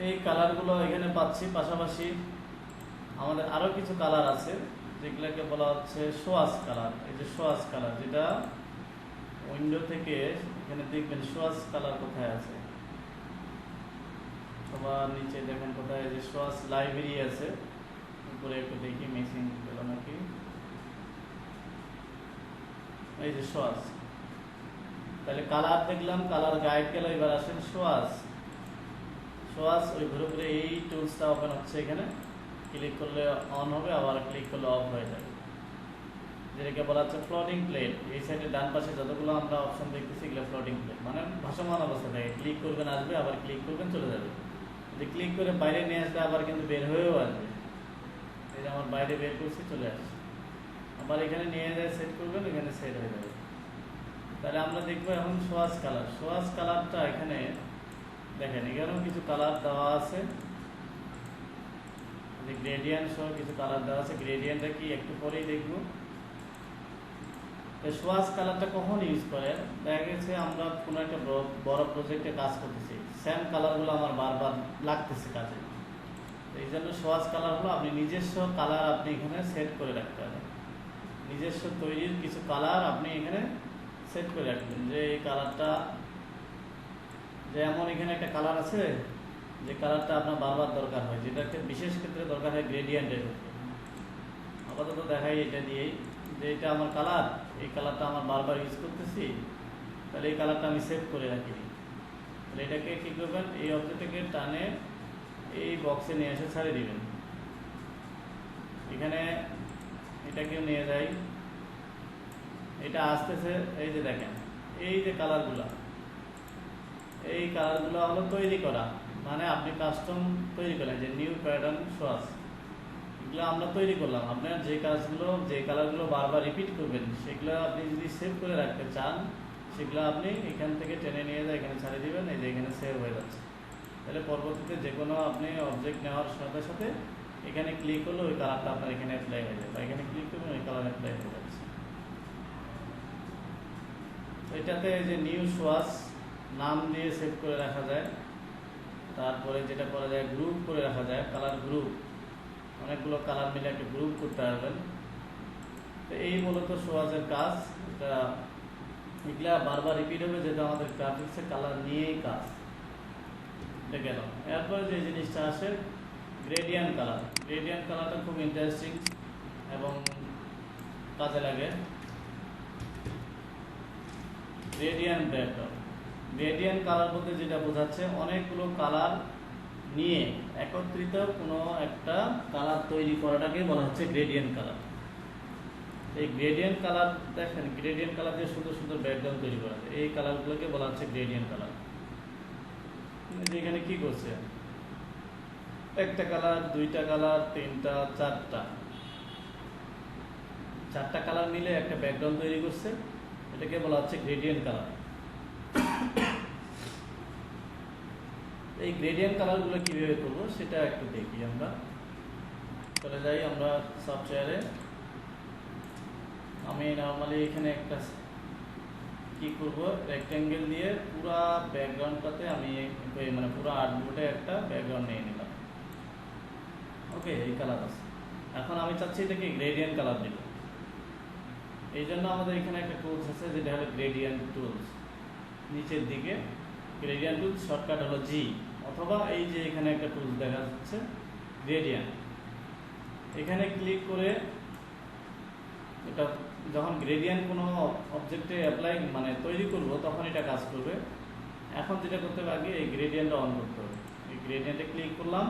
এই কালারগুলো এখানে পাচ্ছি, পাশাপাশি আমাদের আরও কিছু কালার আছে যেগুলোকে বলা হচ্ছে সোয়াস কালার। এই যে সোয়াস কালার, যেটা উইন্ডো থেকে এখানে দেখবেন সোয়াস কালার কোথায় আছে, সবার নিচে দেখেন কোথায়, যে সোয়াস লাইব্রেরি আছে, উপরে একটু দেখি মিসিং গেল নাকি, এই যে সোয়াস। তাহলে কালার দেখলাম, কালার গাইড গেল, এবার আসেন সোয়াস। সোয়াস ওই গ্রুপে এই টুলসটা ওপেন হচ্ছে, এখানে ক্লিক করলে অন হবে, আবার ক্লিক করলে অফ হয়ে যাবে। যেটাকে বলা হচ্ছে ফ্লোটিং প্লেট। এই সাইডে ডান পাশে যতগুলো আমরা অপশন দেখতেছি এগুলো ফ্লোটিং প্লেট, মানে ভাসমান অবস্থা থাকে। ক্লিক করবেন আসবে, আবার ক্লিক করবেন চলে যাবে। যদি ক্লিক করে বাইরে নিয়ে আসলে আবার কিন্তু বের হয়েও আসবে। এই যে আমার বাইরে বের করছি, চলে আসছে। আবার এখানে নিয়ে যায় সেট করবেন, এখানে সেট হয়ে যাবে। তাহলে আমরা দেখবো এখন সোয়াস কালার। সোয়াস কালারটা এখানে দেখেন, এখানেও কিছু কালার দেওয়া আছে, গ্রেডিয়েন্ট সহ কিছু কালার দেওয়া আছে। গ্রেডিয়েন্টটা কি একটু পরেই দেখবো। সোয়াস কালারটা কখন ইউজ করে, দেখা গেছে আমরা কোনো একটা বড় প্রজেক্টে কাজ করতেছি, সেম কালারগুলো আমার বারবার লাগতেছে কাজে, এই জন্য সোয়াস কালারগুলো আপনি নিজস্ব কালার আপনি এখানে সেট করে রাখতে হবে। নিজস্ব তৈরির কিছু কালার আপনি এখানে সেট করে রাখবেন, যে এই কালারটা, যেমন এখানে একটা কালার আছে যে কালারটা আপনার বারবার দরকার হয়, যেটাকে বিশেষ ক্ষেত্রে দরকার হয় গ্রেডিয়েন্টের ক্ষেত্রে। আপাতত দেখাই এটা দিয়েই যে এটা আমার কালার, এই কালারটা আমার বারবার ইউজ করতেছি, তাহলে এই কালারটা আমি সেভ করে রাখি। তাহলে এটাকে কী করবেন, এই অবজেক্টটাকে টানে এই বক্সে নিয়ে এসে ছাড়িয়ে দিবেন। এখানে এটাকেও নিয়ে যাই, এটা আসতেছে, এই যে দেখেন এই যে কালারগুলো, এই কালারগুলো হলো তৈরি করা, মানে আপনি কাস্টম তৈরি করেন, যে নিউ প্যাটার্ন সোয়াস, এগুলো আমরা তৈরি করলাম। আপনার যে কাজগুলো, যে কালারগুলো বারবার রিপিট করবেন সেগুলো আপনি যদি সেভ করে রাখতে চান, সেগুলো আপনি এখান থেকে টেনে নিয়ে যায় এখানে ছাড়িয়ে দিবেন, এই যে এখানে সেভ হয়ে যাচ্ছে। তাহলে পরবর্তীতে যে কোনো আপনি অবজেক্ট নেওয়ার সাথে সাথে এখানে ক্লিক করলে ওই কালারটা আপনার এখানে অ্যাপ্লাই হয়ে যাবে, বা এখানে ক্লিক করবেন ওই কালার অ্যাপ্লাই হয়ে যাচ্ছে। এটাতে যে নিউ সোয়াস নাম দিয়ে সেভ করে রাখা যায়। তারপরে যেটা করা যায়, গ্রুপ করে রাখা যায়, কালার গ্রুপ, অনেকগুলো কালার মিলে একটা গ্রুপ করতে পারবেন। তো এই মূলত সোয়াজের কাজ। এটা এগুলা বারবার রিপিট হবে, যেটা আমাদের গ্রাফিক্সের কালার নিয়েই কাজ। এটা গেল। এরপরে যে জিনিসটা আসে গ্রেডিয়েন্ট কালার। গ্রেডিয়েন্ট কালারটা খুব ইন্টারেস্টিং এবং কাজে লাগে। গ্রেডিয়েন্ট ব্যাকগ্রাউন্ড, গ্রেডিয়েন্ট কালার বলতে যেটা বোঝাচ্ছে অনেকগুলো কালার নিয়ে একত্রিত কোনো একটা কালার তৈরি করাটাকে বলা হচ্ছে গ্রেডিয়েন্ট কালার। এই গ্রেডিয়েন্ট কালার দেখেন, গ্রেডিয়েন্ট কালার দিয়ে সুন্দর সুন্দর ব্যাকগ্রাউন্ড তৈরি করা যায়, এই কালারগুলোকে বলা হচ্ছে গ্রেডিয়েন্ট কালার। এখানে কি করছে, একটা কালার, দুইটা কালার, তিনটা, চারটা কালার মিলে একটা ব্যাকগ্রাউন্ড তৈরি করছে, এটাকে বলা হচ্ছে গ্রেডিয়েন্ট কালার। এই গ্রেডিয়েন্ট কালারগুলো কিভাবে করবো সেটা একটু দেখি। আমরা চলে যাই আমরা সফটওয়্যারে। আমি নর্মালি এখানে একটা কি করব, রেক্টেঙ্গেল দিয়ে পুরো ব্যাকগ্রাউন্ডটাতে আমি মানে পুরো আর্টবোর্ডে একটা ব্যাকগ্রাউন্ড নিয়ে নিলাম। ওকে, এই কালার আছে। এখন আমি চাচ্ছি এটাকে গ্রেডিয়েন্ট কালার দিব। এই জন্য আমাদের এখানে একটা টুলস আছে যেটা হলো গ্রেডিয়েন্ট টুলস। নিচের দিকে গ্রেডিয়েন্ট টুলস, শর্টকাট হলো জি, অথবা এই যে এখানে একটা টুলস দেখা যাচ্ছে গ্রেডিয়েন্ট। এখানে ক্লিক করে এটা যখন গ্রেডিয়েন্ট কোনো অবজেক্টে অ্যাপ্লাই মানে তৈরি করব তখন এটা কাজ করবে। এখন যেটা করতে হবে, আগে এই গ্রেডিয়েন্টটা অন করতে হবে। এই গ্রেডিয়েন্টে ক্লিক করলাম,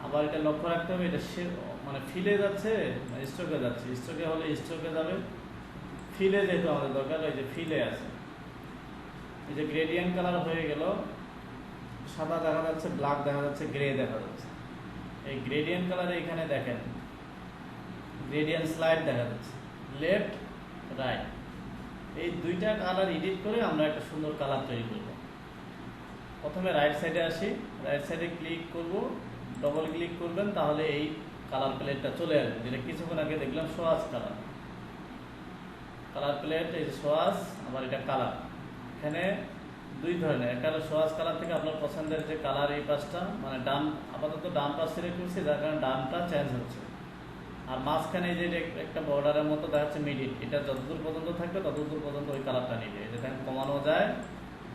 আবার এটা লক্ষ্য রাখতে হবে এটা মানে ফিলে যাচ্ছে না স্ট্রোকে যাচ্ছে। স্ট্রোকে হলে স্ট্রোকে যাবে, ফিলে যেহেতু আমাদের দরকার, এই যে ফিলে আছে। এই যে গ্রেডিয়েন্ট কালার হয়ে গেল, সাদা দেখা যাচ্ছে, ব্ল্যাক দেখা যাচ্ছে, গ্রে দেখা যাচ্ছে। এই গ্রেডিয়েন্ট কালারে এখানে দেখেন গ্রেডিয়েন্ট স্লাইড দেখা যাচ্ছে, লেফট রাইট। এই দুইটা কালার এডিট করে আমরা একটা সুন্দর কালার তৈরি করব। প্রথমে রাইট সাইডে আসি, রাইট সাইডে ক্লিক করব, ডবল ক্লিক করবেন, তাহলে এই কালার প্লেটটা চলে আসবে, যেটা কিছুক্ষণ আগে দেখলাম সোয়াজ কালার। কালার প্লেট, এই যে সোয়াজ, আবার এটা কালার। এখানে দুই ধরনের, একটা হলো সোয়াজ কালার থেকে আপনার পছন্দের যে কালার, এই পাশটা মানে ডান, আপাতত ডান পাশ সিলেক্ট করছি যার কারণে ডানটা চেঞ্জ হচ্ছে। আর মাঝখানে যে একটা বর্ডারের মতো দেখাচ্ছে মিডিল, এটা যতদূর পর্যন্ত থাকবে ততদূর পর্যন্ত ওই কালারটা নিবে। এটা কমানো যায়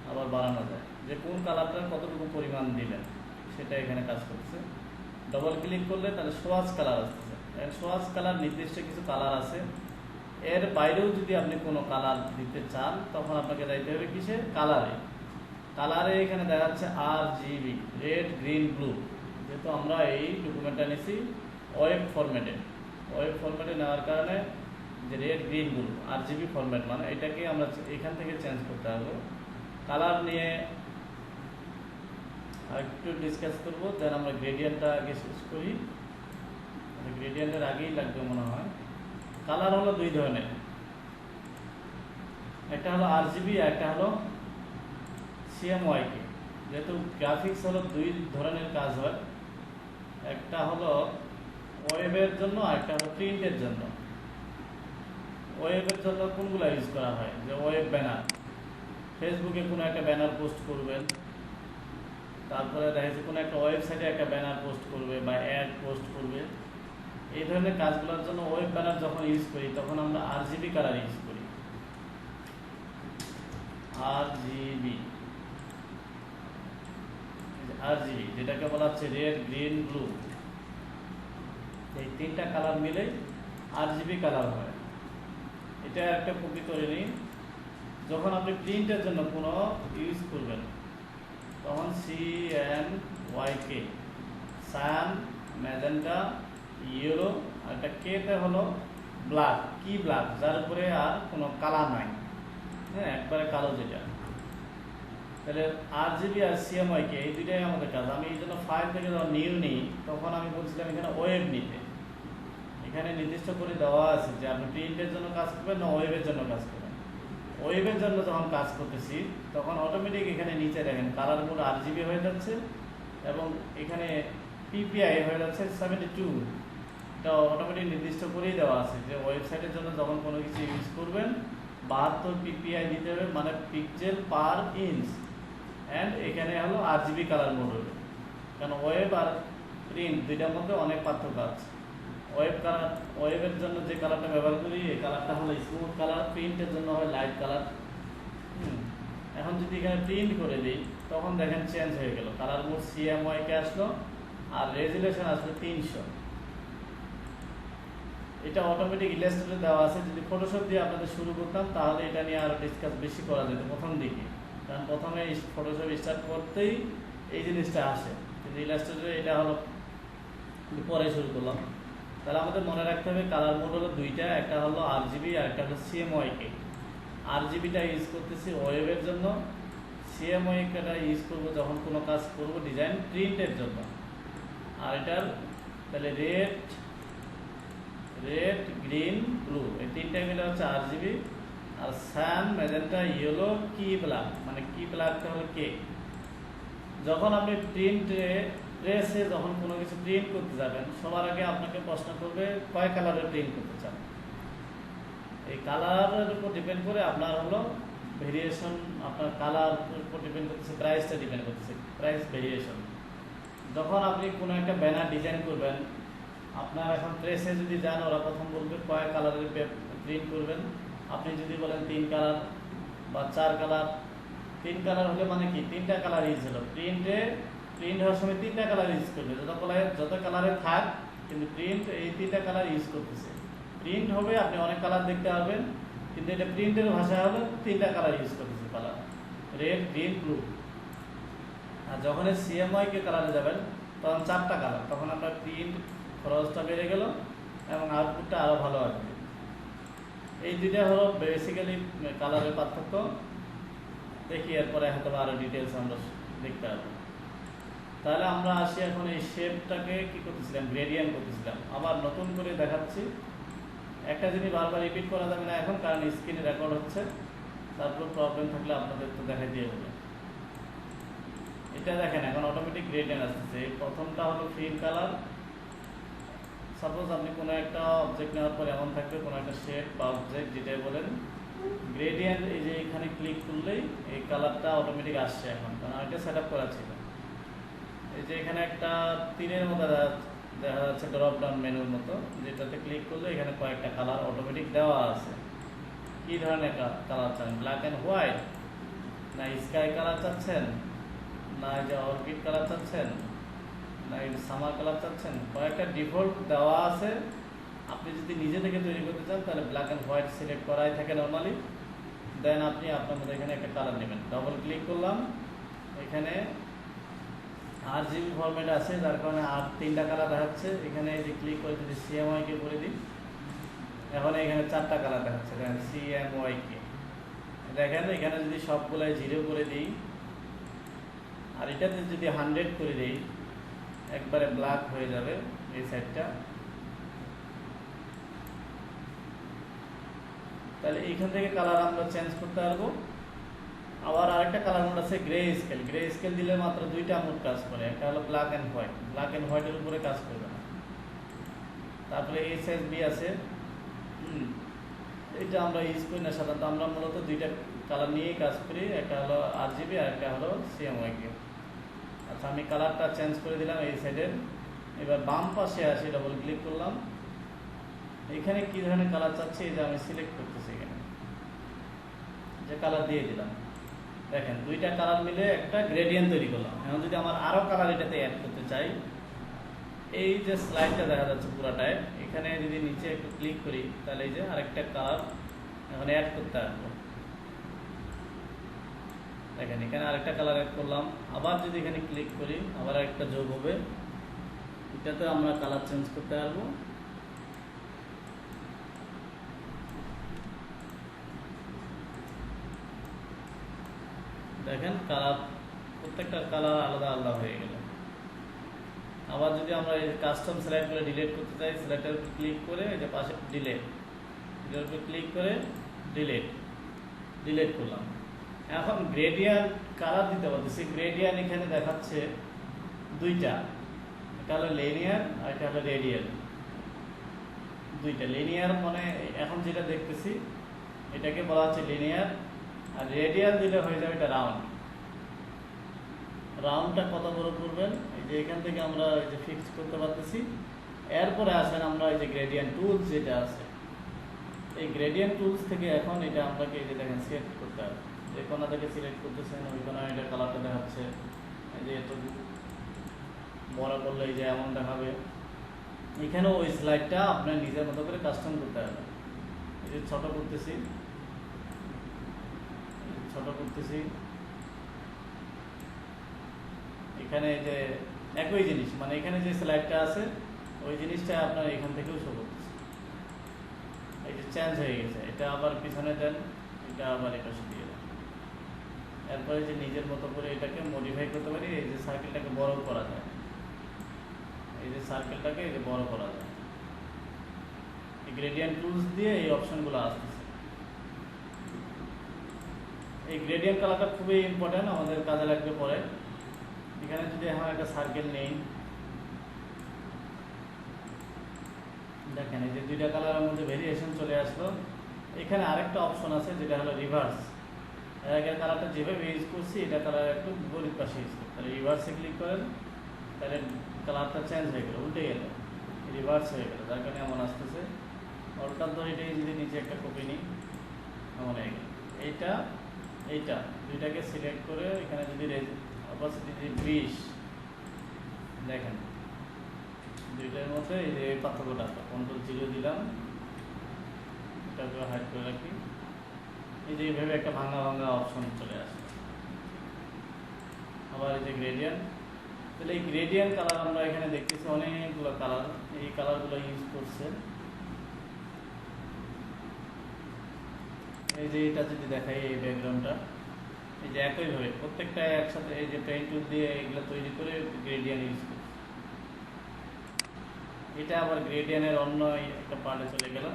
আবার বাড়ানো যায়, যে কোন কালারটা কতটুকু পরিমাণ দিবেন সেটা এখানে কাজ করছে। ডবল ক্লিক করলে তাহলে সোয়াজ কালার আসতেছে। সোয়াজ কালার নির্দিষ্ট কিছু কালার আছে, এর বাইরেও যদি আপনি কোনো কালার দিতে চান তখন আপনাকে যাইতে হবে কিসে, কালারে। কালারে এখানে দেখা যাচ্ছে RGB, রেড, গ্রিন, ব্লু। যেহেতু আমরা এই ডকুমেন্টটা নিছি ওয়েব ফরম্যাটে, ওয়েব ফরম্যাটে নেওয়ার কারণে যে red, green, blue RGB format, মানে এটাকে আমরা এখান থেকে চেঞ্জ করতে হবে। কালার নিয়ে আরেকটু ডিসকাস করবো, দেন আমরা গ্রেডিয়েন্টটা আগে শেষ করি। গ্রেডিয়েন্টের আগেই লাগবে মনে হয়। কালার হলো দুই ধরনের, একটা হলো RGB, একটা হলো CMYK। যেহেতু গ্রাফিক্স হলো দুই ধরনের কাজ হয়, একটা হলো ওয়েবের জন্য আর একটা হলো প্রিন্টের জন্য। ওয়েবের জন্য কোনগুলো ইউজ করা হয়, যে ওয়েব ব্যানার, ফেসবুকে কোনো একটা ব্যানার পোস্ট করবেন, তারপরে দেখা যাচ্ছে কোনো একটা ওয়েবসাইটে একটা ব্যানার পোস্ট করবে বা অ্যাড পোস্ট করবে। এই ধরনের কাজগুলোর জন্য ওয়েব ব্যানার যখন ইউজ করি তখন আমরা RGB কালার ইউজ করি। RGB যেটাকে বলা হচ্ছে রেড, গ্রিন, ব্লু, এই তিনটা কালার মিলে RGB কালার হয়। এটা একটা প্রকৃত রেডি। যখন আপনি প্রিন্টের জন্য কোনো ইউজ করবেন তখন CMYK, সায়ান, ম্যাজেন্টা, ইয়েলো, আর একটা কেতে হলো ব্ল্যাক, কি ব্ল্যাক, যার উপরে আর কোনো কালার নাই, হ্যাঁ একবারে কালো যেটা। তাহলে RGB আর CMYK এই দুইটাই আমাদের কাজ। আমি এই জন্য ফাইল থেকে যখন নিউ নিই তখন আমি বলছিলাম এখানে ওয়েব নিতে। এখানে নির্দিষ্ট করে দেওয়া আছে যে আপনি প্রিন্টের জন্য কাজ করবেন না ওয়েবের জন্য কাজ করবেন। ওয়েবের জন্য যখন কাজ করতেছি তখন অটোমেটিক এখানে নিচে দেখেন কালার মোড RGB হয়ে যাচ্ছে এবং এখানে PPI হয়ে যাচ্ছে 72। এটা অটোমেটিক নির্দিষ্ট করেই দেওয়া আছে যে ওয়েবসাইটের জন্য যখন কোনো কিছু ইউজ করবেন 72 PPI দিতে হবে, মানে পিক্সেল পার ইঞ্চ। অ্যান্ড এখানে হলো RGB কালার মোড হবে, কারণ ওয়েব আর প্রিন্ট দুইটার মধ্যে অনেক পার্থক্য আছে। ওয়েব কালার, ওয়েবের জন্য যে কালারটা ব্যবহার করি এই কালারটা হলো স্মুথ কালার, প্রিন্টের জন্য হয় লাইট কালার। এখন যদি এখানে প্রিন্ট করে দিই তখন দেখেন চেঞ্জ হয়ে গেল, কালার মোড CMYK আসলো আর রেজুলেশন আসলো 300। এটা অটোমেটিক ইলাস্ট্রেটরে দেওয়া আছে। যদি ফটোশপ দিয়ে আপনাদের শুরু করতাম তাহলে এটা নিয়ে আরো ডিসকাস বেশি করা যেত প্রথম দিকে, কারণ প্রথমে ফটোশপ স্টার্ট করতেই এই জিনিসটা আসে, কিন্তু ইলাস্ট্রেটরে এটা হলো পরে শুরু করলাম। তাহলে আমাদের মনে রাখতে হবে কালার মোড হলো দুইটা, একটা হলো RGB আর একটা হলো CMYK। RGBটা ইউজ করতেছি ওয়েবের জন্য, CMYKটা ইউজ করবো যখন কোনো কাজ করব ডিজাইন প্রিন্টের জন্য। আর এটার তাহলে রেড গ্রিন ব্লু এই তিনটা মিলে হচ্ছে RGB। আর সান ম্যাজেন্টা ইয়েলো কি ব্ল্যাক, মানে কি ব্ল্যাকটা হলো কে। যখন আপনি প্রেসে যখন কোনো কিছু প্রিন্ট করতে যাবেন সবার আগে আপনাকে প্রশ্ন করবে কয় কালারের প্রিন্ট করতে চান। এই কালারের উপর ডিপেন্ড করে আপনার হলো ভেরিয়েশন, আপনার কালার উপর ডিপেন্ড করতেছে, প্রাইসটা ডিপেন্ড করতেছে, প্রাইস ভেরিয়েশন। যখন আপনি কোনো একটা ব্যানার ডিজাইন করবেন, আপনার এখন প্রেসে যদি যান ওরা প্রথম বলবে কয় কালারের প্রিন্ট করবেন। আপনি যদি বলেন 3 কালার বা 4 কালার, 3 কালার হলে মানে কি 3টা কালার ইউজ হলো। প্রিন্ট হওয়ার সময় 3টা কালার ইউজ করবে, যত কালারে থাক, কিন্তু প্রিন্ট এই 3টা কালার ইউজ করতেছে। প্রিন্ট হবে আপনি অনেক কালার দেখতে পারবেন, কিন্তু এটা প্রিন্টের ভাষা হলো 3টা কালার ইউজ করতেছে, কালার রেড গ্রিন ব্লু। আর যখন CMYK কালারে যাবেন তখন 4টা কালার, তখন আপনার প্রিন্ট খরচটা বেড়ে গেল এবং আউটপুটটা আরও ভালো আসবে। এই দুইটা হলো বেসিক্যালি কালারের পার্থক্য। দেখি এরপরে হয়তো আরও ডিটেলস আমরা দেখতে পাবো। তাহলে আমরা আসি এখন এই শেপটাকে কি করতেছিলাম, গ্রেডিয়েন্ট করতেছিলাম। আবার নতুন করে দেখাচ্ছি, একটা জিনিস বারবার রিপিট করা যাবে না এখন, কারণ স্ক্রিনে রেকর্ড হচ্ছে। তারপর প্রবলেম থাকলে আপনাদের তো দেখাই দিয়ে হবে। এটা দেখেন এখন অটোমেটিক গ্রেডিয়েন্ট আসতেছে। প্রথমটা হলো ফিল কালার। সাপোজ আপনি কোনো একটা অবজেক্ট নেওয়ার পর এমন থাকবে কোনো একটা শেপ বা অবজেক্ট যেটাই বলেন গ্রেডিয়েন্ট, এই যে এখানে ক্লিক করলেই এই কালারটা অটোমেটিক আসছে এখন, কারণ এটা সেট আপ করা ছিল। এই যে এখানে একটা তীরের মতো দেখা যাচ্ছে, ড্রপ ডাউন মেনুর মতো, যেটাতে ক্লিক করলে এখানে কয়েকটা কালার অটোমেটিক দেওয়া আছে। কী ধরনের কালার চান, ব্ল্যাক অ্যান্ড হোয়াইট, না স্কাই কালার চাচ্ছেন, না এই যে অর্কিড কালার চাচ্ছেন, না এই সামার কালার চাচ্ছেন, কয়েকটা ডিফল্ট দেওয়া আছে। আপনি যদি নিজে থেকে তৈরি করতে চান তাহলে ব্ল্যাক অ্যান্ড হোয়াইট সিলেক্ট করাই থাকে নর্মালি। দেন আপনি আপনার মধ্যে এখানে একটা কালার নেবেন, ডবল ক্লিক করলাম, এখানে RGB ফরম্যাট আছে যার কারণে আর 3টা কালার দেখাচ্ছে। এখানে যে ক্লিক করে যদি CMYK করে দিই, এখন এখানে 4টা কালার দেখাচ্ছে, দেখেন CMYK। দেখেন এখানে যদি সবগুলাই 0 করে দিই আর এটাতে যদি 100 করে দিই, একবারে ব্ল্যাক হয়ে যাবে এই সাইডটা। তাহলে এইখান থেকে কালার আমরা চেঞ্জ করতে পারবো। আবার আরেকটা কালার মোড আছে গ্রে স্কেল। গ্রে স্কেল দিলে মাত্র 2টা মোড কাজ করে, একটা হলো black and white, black and হোয়াইটের উপরে কাজ করবে না। তারপরে SSB আছে, এটা আমরা ইউজ করি না সাধারণত, আমরা মূলত 2টা কালার নিয়েই কাজ করি, একটা হলো RGB আর একটা হলো CMYK। আচ্ছা, আমি কালারটা চেঞ্জ করে দিলাম এই সাইডের। এবার বাম পাশে আসি, ডবল ক্লিক করলাম, এখানে কি ধরনের কালার চাচ্ছি এই যে আমি সিলেক্ট করতেছি, এখানে যে কালার দিয়ে দিলাম। দেখেন 2টা কালার মিলে একটা গ্রেডিয়েন্ট তৈরি করলাম। এখন যদি আমার আরও কালার এটাতে অ্যাড করতে চাই, এই যে স্লাইডটা দেখা যাচ্ছে পুরাটায়, এখানে যদি নিচে একটু ক্লিক করি তাহলে এই যে আরেকটা কালার এখন অ্যাড করতে আসবো। দেখেন এখানে আরেকটা কালার অ্যাড করলাম, আবার যদি এখানে ক্লিক করি আবার একটা যোগ হবে। এটাতে আমরা কালার চেঞ্জ করতে পারবো। দেখেন কালার, প্রত্যেকটা কালার আলাদা আলাদা হয়ে গেল। আবার যদি আমরা এই কাস্টম সিলেক্ট করে ডিলিট করতে চাই, সিলেক্টের উপর ক্লিক করে এই যে পাশে ডিলিট, এটার উপর ক্লিক করে ডিলিট করলাম। এখন গ্রেডিয়েন্ট কালার দিতে পারতেছি। গ্রেডিয়েন্ট এখানে দেখাচ্ছে 2টা, এটা হলো লিনিয়ার আর এটা হলো রেডিয়াল। 2টা লিনিয়ার মানে এখন যেটা দেখতেছি এটাকে বলা হচ্ছে লিনিয়ার, আর রেডিয়াল দিলে হয়ে যাবে এটা রাউন্ড। রাউন্ডটা কত বড় করবেন, এই যে এখান থেকে আমরা এই যে ফিক্স করতে পারতেছি। এরপরে আসেন আমরা এই যে গ্রেডিয়েন্ট টুলস যেটা আছে, এই গ্রেডিয়েন্ট টুলস থেকে এখন এটা আপনাকে এই যে দেখেন সেট করতে হবে। যে কোনা থেকে সিলেক্ট করতেছেন ওই কোনা এটা কালারটা দেখাচ্ছে, এই যে এত বড় করলে এই যে এমন দেখাবে। এখানেও ওই স্লাইডটা আপনার নিজের মতো করে কাস্টম করতে হবে। এই যে ছোট করতেছি, এখানে যে একই জিনিস, মানে এখানে যে স্লাইডটা আছে ওই জিনিসটা আপনার এখান থেকেও শো করতেছে। এই যে চেঞ্জ হয়ে গেছে, এটা আবার পিছনে দেন, এটা আবার এটা দিয়ে দেন। এরপরে যে নিজের মতো করে এটাকে মডিফাই করতে পারি, এই যে সার্কেলটাকে বড় করা যায়, এই যে সার্কেলটাকে এই যে বড় করা যায়, এই গ্রেডিয়েন্ট টুলস দিয়ে এই অপশনগুলো আসতেছে। এই গ্রেডিয়েন্ট কালারটা খুবই ইম্পর্টেন্ট, আমাদের কাজে লাগবে পরে। এখানে যদি এখন একটা সার্কেল নেই, দেখেন এই যে দুইটা কালারের মধ্যে ভেরিয়েশন চলে আসলো। এখানে আরেকটা অপশন আছে যেটা হলো রিভার্স। এর আগের কালারটা যেভাবে ইউজ করছি এটা কালার একটু বিপরীত পাশে ইউজ করতে, তাহলে রিভার্সে ক্লিক করেন, তাহলে কালারটা চেঞ্জ হয়ে গেল, উল্টে গেল, রিভার্স হয়ে গেল, যার কারণে এমন আসতেছে। অর্থাৎ ধর এটাই যদি নিচে একটা কপি নিই, এমন হয়ে গেল। এইটা দুইটাকে সিলেক্ট করে এখানে যদি অপাসিটি যদি 20 দেখেন, দুইটার মধ্যে এই যে পার্থক্যটা, কন্ট্রোল 0 দিলাম, এটাকে হাইড করে রাখি। এই যে এইভাবে একটা ভাঙা ভাঙা অপশন চলে আসে। আবার এই যে গ্রেডিয়েন্ট, তাহলে এই গ্রেডিয়েন্ট কালার আমরা এখানে দেখতেছি অনেকগুলো কালার, এই কালারগুলো ইউজ করছে। এই যে এটা যদি দেখাই, এই ব্যাকগ্রাউন্ডটা এই যে একইভাবে প্রত্যেকটা একসাথে এই যে পেইন্ট টুল দিয়ে এগুলো তৈরি করে গ্রেডিয়েন্ট ইউজ করছে। এটা আবার গ্রেডিয়েন্টের অন্য একটা পার্টে চলে গেল।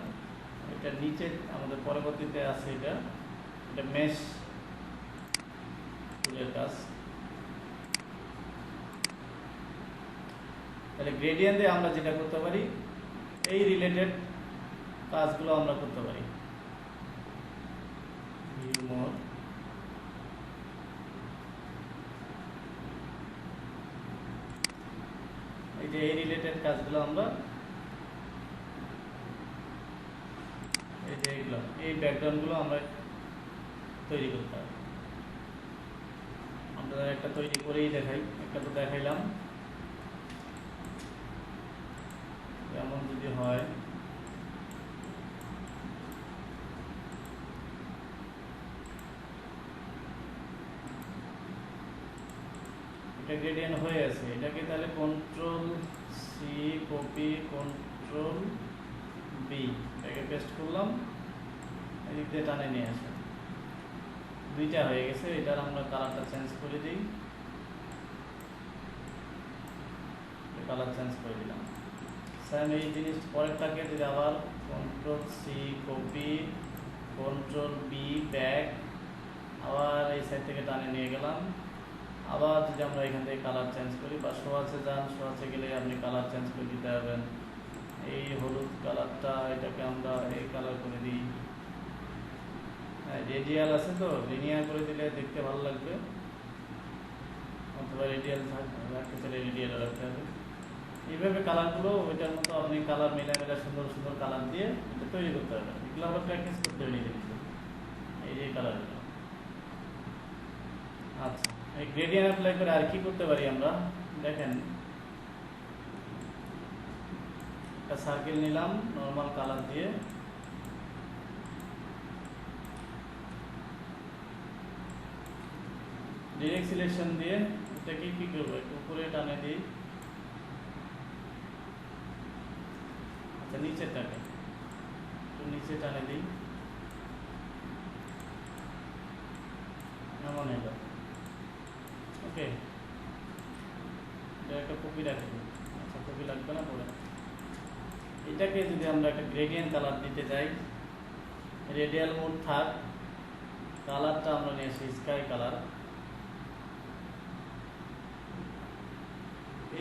এটা নিচে আমাদের পরবর্তীতে আছে, এটা মেশ টুলের কাজ। তাহলে গ্রেডিয়েন্ট দিয়ে আমরা যেটা করতে পারি, এই রিলেটেড কাজগুলো আমরা করতে পারি। ভিউ মোর, এই যে এই রিলেটেড কাজগুলো আমরা এই যে এগুলো, এই ব্যাকগ্রাউন্ডগুলো আমরা তৈরি করতে হবে। আমরা একটা তৈরি করেই দেখাই, একটা তো দেখাইলাম। যেমন যদি হয়, এটা গ্রেডিয়েন্ট হয়ে আছে, এটাকে তাহলে control C copy, control V, এটাকে পেস্ট করলাম, এদিক দিয়ে টানে নিয়ে আসে, দুইটা হয়ে গেছে। এটার আমরা কালারটা চেঞ্জ করে দিই, কালার চেঞ্জ করে দিলাম। সেম এই জিনিস পরেরটাকে যদি আবার control C copy, control V back, আবার এই সাইড থেকে টানে নিয়ে গেলাম। আবার যদি আমরা এখান থেকে কালার চেঞ্জ করি বা শোয়াচে যান, শোয়াচে গেলে আপনি কালার চেঞ্জ করে দিতে পারবেন। এই হলুদ কালারটা, এটাকে আমরা এই কালার করে দিই। রেডিয়াল আছে তো, লিনিয়ার করে দিলে দেখতে ভালো লাগবে, অথবা রেডিয়াল রাখতে চাইলে রেডিয়াল রাখতে হবে। এইভাবে কালারগুলো ওইটার মতো আপনি কালার মেলা সুন্দর সুন্দর কালার দিয়ে এটা তৈরি করতে পারবেন। এগুলো আবার প্র্যাকটিস করতে হবে নিজে নিজে, এই যে কালারগুলো। আচ্ছা, এই গ্রেডিয়েন্ট অ্যাপ্লাই করে আর কি করতে পারি আমরা দেখেন, একটা সার্কেল নিলাম নর্মাল কালার দিয়ে, ডিরেক্ট সিলেকশন দিয়ে এটাকে কি করবো, একটু উপরে টানে দিই। আচ্ছা, নিচেরটাকে একটু নিচে টানে দিই, এমন এলো। ওকে, এটা একটা কপি রাখি। আচ্ছা, কপি লাগবে না পরে। এটাকে যদি আমরা একটা গ্রেডিয়েন্ট কালার দিতে চাই, রেডিয়াল মোড থাক, কালারটা আমরা নিয়ে আসি স্কাই কালার।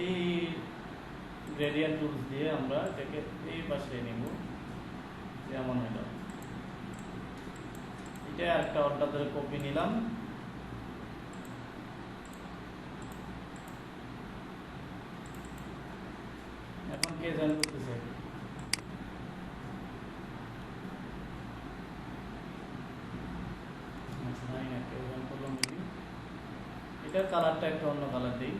এই গ্রেডিয়েন্ট টুলস দিয়ে আমরা এটাকে এই পাশে নিব, যেমন হলো। এটা একটা অর্ডার ধরে কপি নিলাম, এখন কে জয়েন করতেছে, কেউ জয়েন করলাম দেখি। এটার কালারটা একটা অন্য কালার দিই,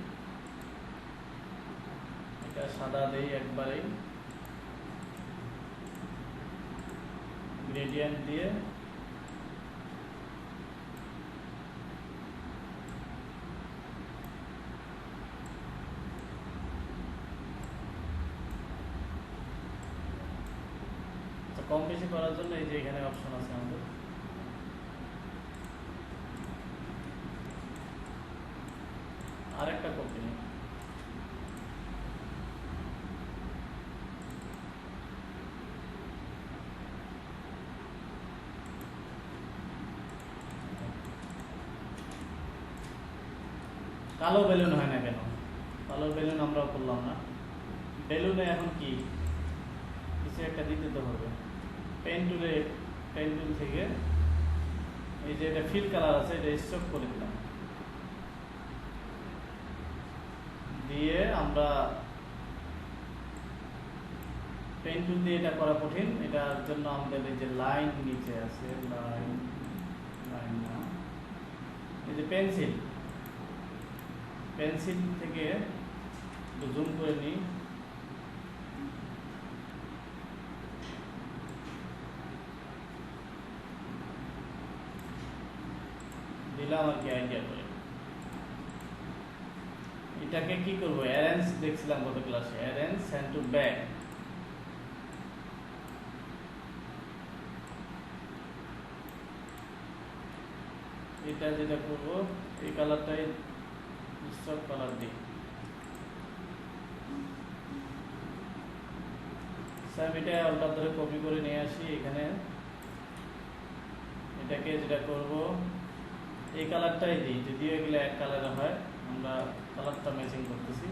এটা সাদা দেই একবারেই, গ্রেডিয়েন্ট দিয়ে কম বেশি করার জন্য এই যে এখানে অপশন আছে আমাদের, আরেকটা কপি নিই। কালো বেলুন হয় না কেন? কালো বেলুন আমরাও করলাম না। বেলুনে এখন কি কিছু একটা দিতে তো হবে। পেন টুল থেকে এই যে এটা ফিল কালার আছে, এটা স্ট্রোক করে দিলাম, দিয়ে আমরা পেন টুল দিয়ে এটা করা কঠিন। এটার জন্য আমাদের এই যে লাইন নিচে আছে, লাইন না, এই যে পেন্সিল থেকে একটু জুম করে নিই, দিলাম আর কি আইডিয়া করে। এটাকে কি করবো, অ্যারেঞ্জ দেখছিলাম গত ক্লাসে, অ্যারেঞ্জ সেন্ড টু ব্যাক। এটা যেটা করবো, এই কালারটাই স্টক কালার দিই। স্যার এটা অল্টার ধরে কপি করে নিয়ে আসি এখানে। এটাকে যেটা করব, এই কালারটাই দিই, যদিও এগুলো এক কালারে হয়, আমরা কালারটা ম্যাচিং করতেছি।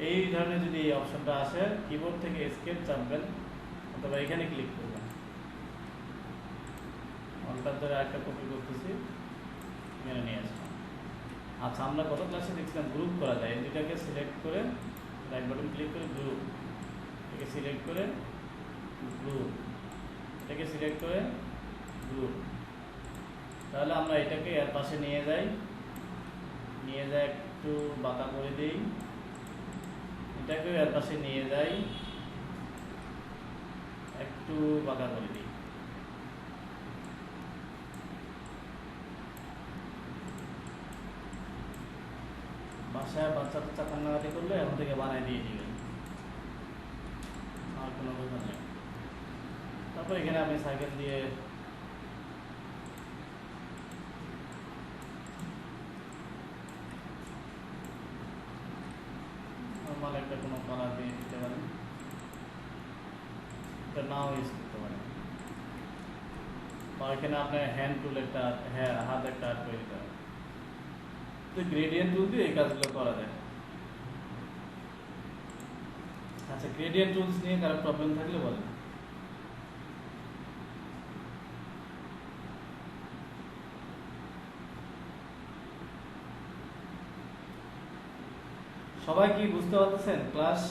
এই ধরনের যদি এই অপশনটা আসে, কিবোর্ড থেকে এসকেপ চাপবেন অথবা এখানে ক্লিক করবেন। অল্টার ধরে একটা কপি করতেছি, এখানে নিয়ে আসলাম। আচ্ছা, আমরা গত ক্লাসে দেখছিলাম গ্রুপ করা যায়। এটাকে সিলেক্ট করে রাইট বাটন ক্লিক করে গ্রুপ, এটাকে সিলেক্ট করে গ্রুপ, এটাকে সিলেক্ট করে গ্রুপ। তাহলে আমরা এটাকে এর পাশে নিয়ে যাই, একটু বাঁকা করে দিই, এটাকেও এর পাশে নিয়ে যাই, একটু বাঁকা করে দিই। বাসায় বাচ্চা টাচ্চা কান্নাকাটি করলে এখন থেকে বানাই দিয়ে দিবেন, আর কোনো কথা নেই। তারপর এখানে আপনি সাইকেল দিয়ে নর্মাল একটা কোনো কালার দিয়ে দিতে পারেন, এটা নাও ইউজ করতে পারেন। বা এখানে আপনার হ্যান্ড টুল একটা, হাত একটা আর্ট করে দিতে পারেন। তো গ্রেডিয়েন্ট টুল দিয়ে এই কাজগুলো করা যায়। আচ্ছা, গ্রেডিয়েন্ট টুলস নিয়ে কারো প্রবলেম থাকলে বলেন। সবাই কি বুঝতে পারতেছেন ক্লাস?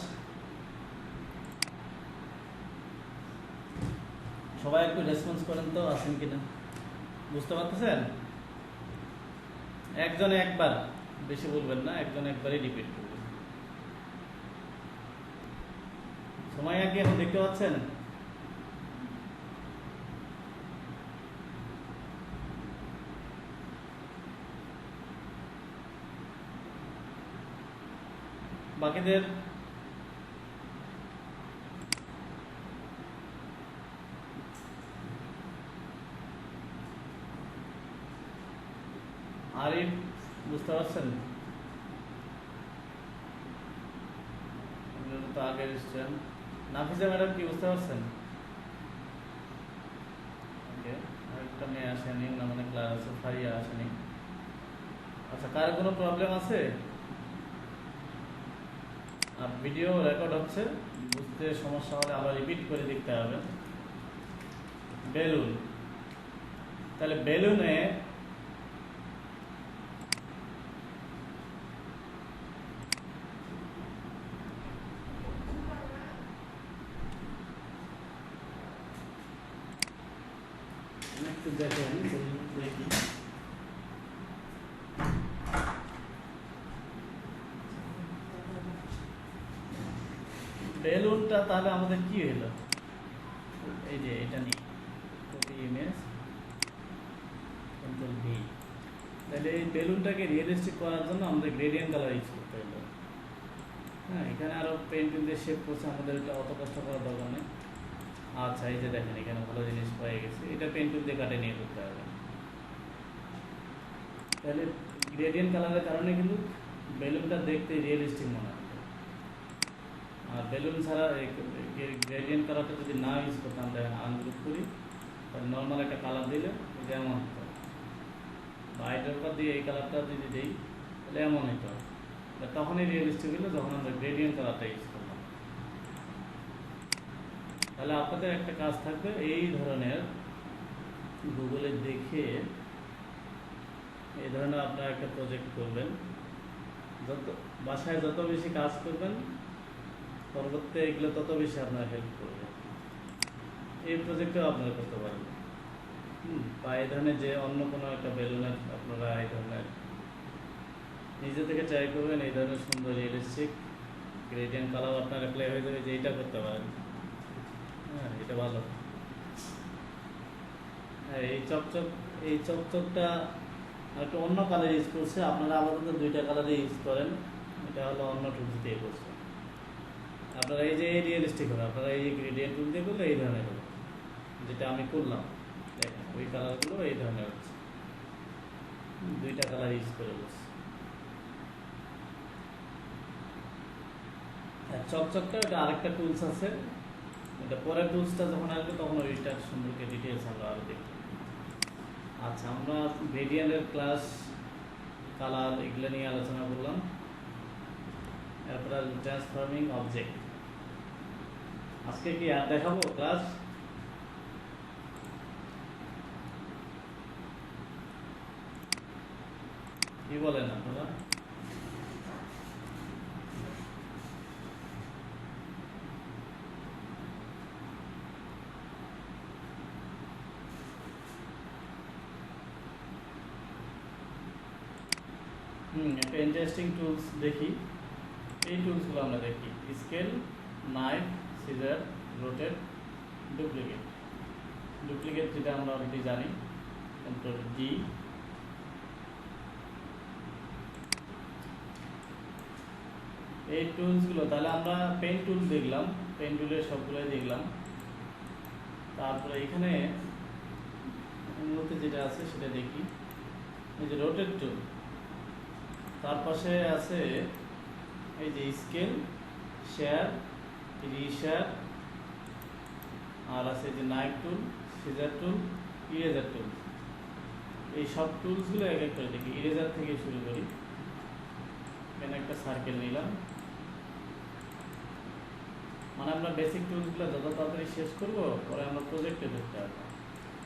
সবাই একটু রেসপন্স করেন তো, আছেন কিনা, বুঝতে পারতেছেন? একজনে একবার, বেশি বলবেন না, একজনে একবারই রিপিট করবেন। সময় কি এখন দেখতে পাচ্ছেন? বাকিদের আরিফ বুঝতে পারছেন? তো আগের স্টুডেন্ট। নাফিসা ম্যাডাম কি বুঝতে পারছেন? ওকে, আরেকটা মেয়ে আসেনি, না মানে ক্লাস আছে, ফারিয়া আসেনি। আচ্ছা, কার কোনো প্রবলেম আছে? আর ভিডিও রেকর্ড হচ্ছে, বুঝতে সমস্যা হলে আবার রিপিট করে দেখতে হবে। বেলুন, তাহলে বেলুনে একটু দেখেন, দেখি বেলুনটা তাহলে আমাদের কি হলো, এই যে এটা নিয়ে কপি ইমেজ, কন্ট্রোল ভি। তাহলে এই বেলুনটাকে রিয়েলিস্টিক করার জন্য আমাদের গ্রেডিয়েন্ট কালার ইউজ করতে হলো। হ্যাঁ, এখানে আরও পেন্টিং দিয়ে শেপ করছে, আমাদের এটা অত কষ্ট করার দরকার নেই। আচ্ছা, এই যে দেখেন এখানে ভালো জিনিস পেয়ে গেছে, এটা পেন টুল দিয়ে কাটে নিয়ে করতে হবে। তাহলে গ্রেডিয়েন্ট কালারের কারণে কিন্তু বেলুনটা দেখতে রিয়েলিস্টিক মনে হয়। আর বেলুন ছাড়া গ্রেডিয়েন্ট কালারটা যদি না ইউজ করতাম, দেখেন আনগ্রুপ করি, তাহলে নর্মাল একটা কালার দিলে যেমন হতো, বা আইড্রপার দিয়ে এই কালারটা যদি দিই তাহলে এমন হতো। তখনই রিয়েলিস্টিক হলো যখন আমরা গ্রেডিয়েন্ট কালারটা ইউজ করলাম। তাহলে আপনাদের একটা কাজ থাকবে, এই ধরনের গুগলে দেখে এই ধরনের আপনারা একটা প্রজেক্ট করবেন। যত বাসায় যত বেশি কাজ করবেন, পরবর্তীতে এগুলো তত বেশি আপনার হেল্প করবে। এই প্রজেক্টটাও আপনারা করতে পারবেন। বা এই ধরনের যে অন্য কোনো একটা বেলুনের আপনারা এই ধরনের নিজে থেকে ট্রাই করবেন, এই ধরনের সুন্দর রিয়েলিস্টিক গ্রেডিয়েন্ট কালার আপনার অ্যাপ্লাই হয়ে যাবে, যে এইটা করতে পারেন। হ্যাঁ, এটা ভালো। হ্যাঁ, এই চকচকটা একটা অন্য কালার ইউজ করছে, আপনারা আপাতত দুইটা কালারে ইউজ করেন। এটা হলো অন্য টুলস দিয়ে করছে। আপনারা এই যে রিয়েলিস্টিক হবে, আপনারা এই গ্রেডিয়েন্ট টুল দিয়ে করলে এই ধরনের হবে, যেটা আমি করলাম। দেখেন ওই কালারগুলো এই ধরনের হচ্ছে, দুইটা কালার ইউজ করে বলছে। চকচকটা এটা আরেকটা টুলস আছে, এটা পরের টুলসটা যখন আসবে তখন ওইটার সম্পর্কে ডিটেলস আমরা আরও দেখব। আচ্ছা, আমরা গ্রেডিয়েন্টের ক্লাস, কালার এগুলো নিয়ে আলোচনা করলাম। এরপর ট্রান্সফর্মিং অবজেক্ট। আজকে কি আর দেখাবো ক্লাস? কি বলেন আপনারা? একটা ইন্টারেস্টিং টুলস দেখি। এই টুলসগুলো আমরা দেখি: scale, knife, scissor, rotate, duplicate. Duplicate যেটা আমরা অলরেডি জানি, কন্ট্রোল ডি। এই টুলসগুলো তাহলে আমরা পেন টুল দেখলাম, পেন টুলের সবগুলোই দেখলাম। তারপরে এখানে মূলত যেটা আছে সেটা দেখি। এই যে রোটেট টুল, তার পাশে আছে এই যে স্কেল, শেয়ার, রিশেয়ার, আর আছে যে নাইফ টুল, সিজার টুল, ইরেজার টুল। এই সব টুলসগুলো এক এক করে দেখি। ইরেজার থেকে শুরু করি। এখানে একটা সার্কেল নিলাম, মানে আমরা বেসিক টুলসগুলো যত তাড়াতাড়ি শেষ করবো, পরে আমরা প্রজেক্টে ঢুকতে পারবো।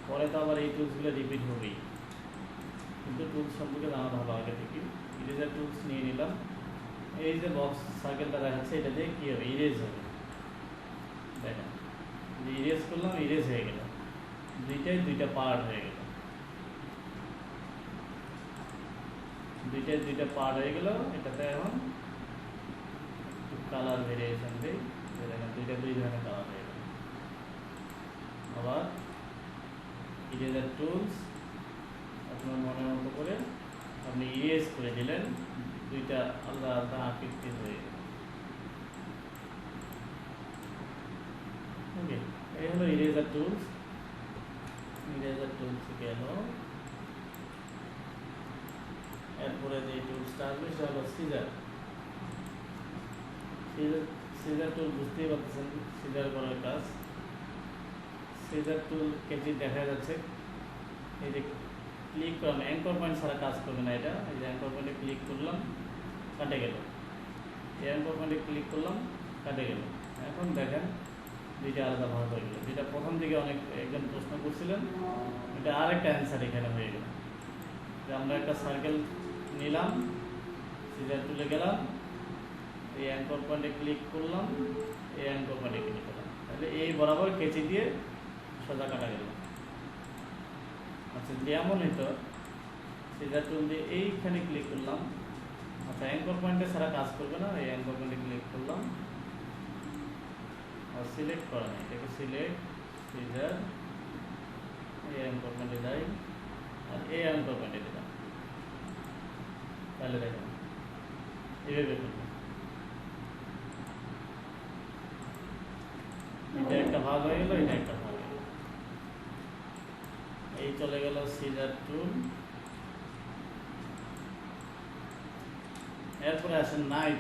পরে তো আবার এই টুলসগুলো রিপিট হবেই, কিন্তু টুলস সম্পর্কে জানা ভালো আগে থেকে। ইরেজার টুলস নিয়ে নিলাম। এই যে বক্স সার্কেলটা দেখাচ্ছে, এটা দিয়ে কী হবে? ইরেজ হবে। দেখেন যে ইরেজ করলাম, ইরেজ হয়ে গেল, দুইটা পার্ট হয়ে গেল, দুইটা পার্ট হয়ে গেল। এটাতে এখন কালার ভেরিয়েশন দিই, দেখেন দুই ধরনের কালার হয়ে গেল। আবার ইরেজার টুলস আপনার মনের মতো করে আপনি ইরেজ করে দিলেন, দুইটা আলাদা আলাদা আকৃতি হয়ে গেল। ওকে, এই হলো ইরেজার টুলস। ইরেজার টুলস গেল। এরপরে যে টুলসটা আসবে সেটা হলো সিজার। সিজার টুল বুঝতেই পারতেছেন, সিজার করার কাজ। সিজার টুল কেজি দেখা যাচ্ছে। এই যে ক্লিক করলাম, অ্যাঙ্কর পয়েন্ট ছাড়া কাজ করবে না এটা। এই যে অ্যাঙ্কর পয়েন্টে ক্লিক করলাম, কাটে গেল। এই অ্যাঙ্কর পয়েন্টে ক্লিক করলাম, কাটে গেল। এখন দেখেন দুইটা আলাদা ভাগ হয়ে গেল। যেটা প্রথম দিকে একজন প্রশ্ন করছিলেন, এটা আরেকটা অ্যান্সার এখানে হয়ে গেল। যে আমরা একটা সার্কেল নিলাম, সিজার টুলে গেলাম, এই অ্যাঙ্কর পয়েন্টে ক্লিক করলাম, এই অ্যাঙ্কর পয়েন্টে ক্লিক করলাম, তাহলে এই বরাবর কেচি দিয়ে সোজা কাটা গেল। আচ্ছা, যেমন হইতো সিজার টুল দিয়ে এইখানে ক্লিক করলাম। আচ্ছা, অ্যাঙ্কর পয়েন্টে ছাড়া কাজ করবে না। এই অ্যাঙ্কর পয়েন্টে ক্লিক করলাম, আর সিলেক্ট করা নেই, এটাকে সিলেক্ট, সিজার, এই অ্যাঙ্কর পয়েন্টে যাই, আর এই অ্যাঙ্কর পয়েন্টে দিলাম। তাহলে দেখেন এইভাবে করলাম। এটা একটা ভাগ হয়ে গেল, এটা একটা ভাগ হয়ে গেল। এই চলে গেল সিজার টুল। এরপরে আসেন নাইফ।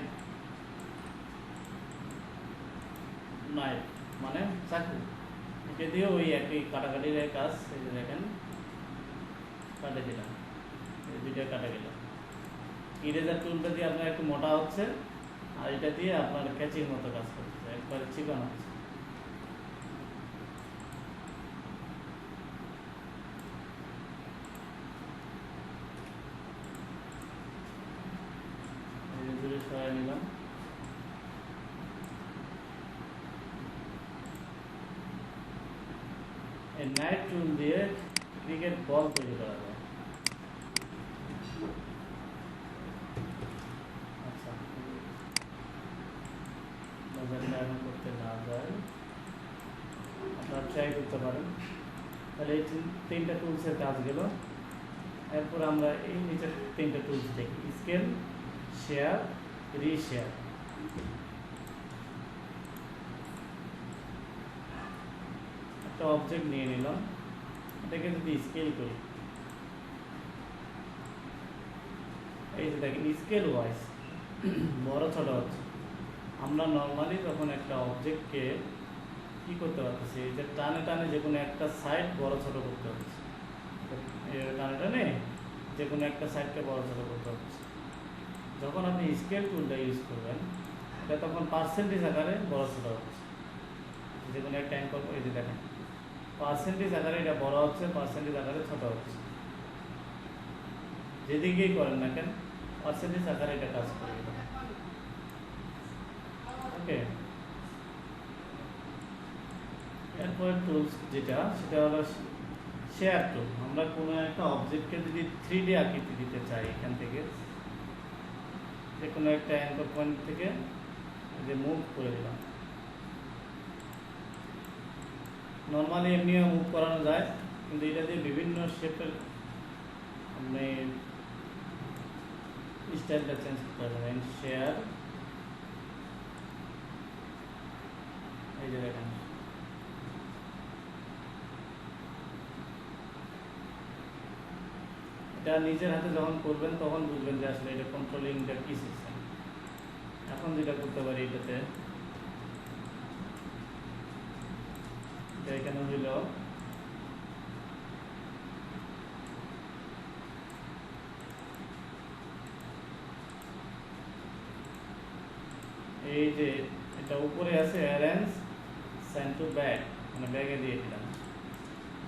নাইফ মানে চাকু। এটা দিয়ে ওই একই কাটাকাটির কাজ। এই যে দেখেন কাটে দিলাম, এই দুইটা কাটা গেল। ইরেজার টুলটা দিয়ে আপনার একটু মোটা হচ্ছে, আর এটা দিয়ে আপনার ক্যাচির মতো কাজ করছে, একবারে চিকন হচ্ছে। দূরে সরাই নিলাম। এই নাইফ টুল দিয়ে ক্রিকেট বল তৈরি করা যায়। আচ্ছা, বাজারটা এখন করতে না যায়, আপনারা ট্রাই করতে পারেন। তাহলে এই তিনটা টুলসের কাজ গেল। এরপর আমরা এই নিচের তিনটা টুলস দেখি, স্কেল, শেয়ার, রিশেয়ার। একটা অবজেক্ট নিয়ে নিলাম, এটাকে যদি স্কেল করি, এই যে দেখেন স্কেল ওয়াইজ বড় ছোট হচ্ছে। আমরা নর্মালি যখন একটা অবজেক্টকে কি করতে পারতেছি, এই যে টানে টানে যে কোনো একটা সাইড বড় ছোট করতে হচ্ছে, টানে টানে যে কোনো একটা সাইডকে বড় ছোট করতে হচ্ছে। যখন আপনি স্কেল টুলটা ইউজ করবেন, এটা তখন পার্সেন্টেজ আকারে বড় ছোট হচ্ছে। যে কোনো একটা অ্যাঙ্কল, এই যে দেখেন পার্সেন্টেজ আকারে এটা বড় হচ্ছে, পার্সেন্টেজ আকারে ছোট হচ্ছে। যেদিকেই করেন না কেন পার্সেন্টেজ আকারে এটা কাজ করে। ওকে, এরপরে টুলস যেটা, সেটা হলো শেয়ার টুল। আমরা কোনো একটা অবজেক্টকে যদি 3D আকৃতি দিতে চাই, এখান থেকে যে কোনো একটা অ্যাঙ্কর পয়েন্ট থেকে যে মুভ করে দিলাম। নর্মালি এমনিও মুভ করানো যায়, কিন্তু এটা দিয়ে বিভিন্ন শেপের আপনি স্টাইলটা চেঞ্জ করতে পারবেন। শেয়ার, এই যে দেখেন এটা নিজের হাতে যখন করবেন তখন বুঝবেন যে আসলে এটা কন্ট্রোলিংটা কি সিস্টেম। এখন যেটা করতে পারি, এটাতে এখানে হইল এই যে এটা উপরে আছে অ্যারেঞ্জ সেন্ড টু ব্যাগ, মানে ব্যাগে দিয়ে দিলাম।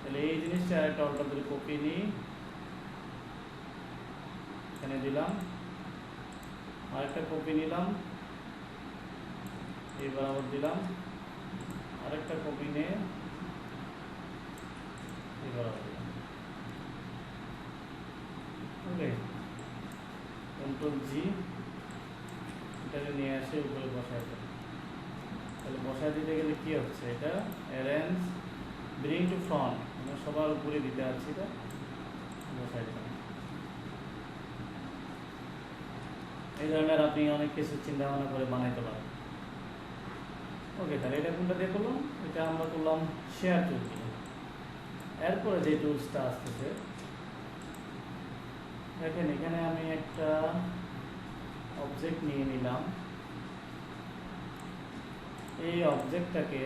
তাহলে এই জিনিসটা একটা অল্টা করে কপি নিই, এখানে দিলাম, আরেকটা কপি নিলাম, এই বরাবর দিলাম, আরেকটা কপি নিয়ে এই বরাবর দিলাম। ওকে, কন্ট্রোল জি, এটাকে নিয়ে আসে উপরে বসায় দেব। তাহলে বসায় দিতে গেলে কি হচ্ছে, এটা অ্যারেঞ্জ ব্রিং টু ফ্রন্ট, মানে সবার উপরে দিতে আসছি, এটা বসায় দিলাম। এই ধরনের আপনি অনেক কিছু চিন্তা ভাবনা করে বানাইতে পারেন। ওকে, তাহলে এটা কোনটা দিয়ে করলাম, এটা আমরা করলাম শেয়ার টুল দিয়ে। এরপরে যে টুলসটা আসতেছে, দেখেন এখানে আমি একটা অবজেক্ট নিয়ে নিলাম, এই অবজেক্টটাকে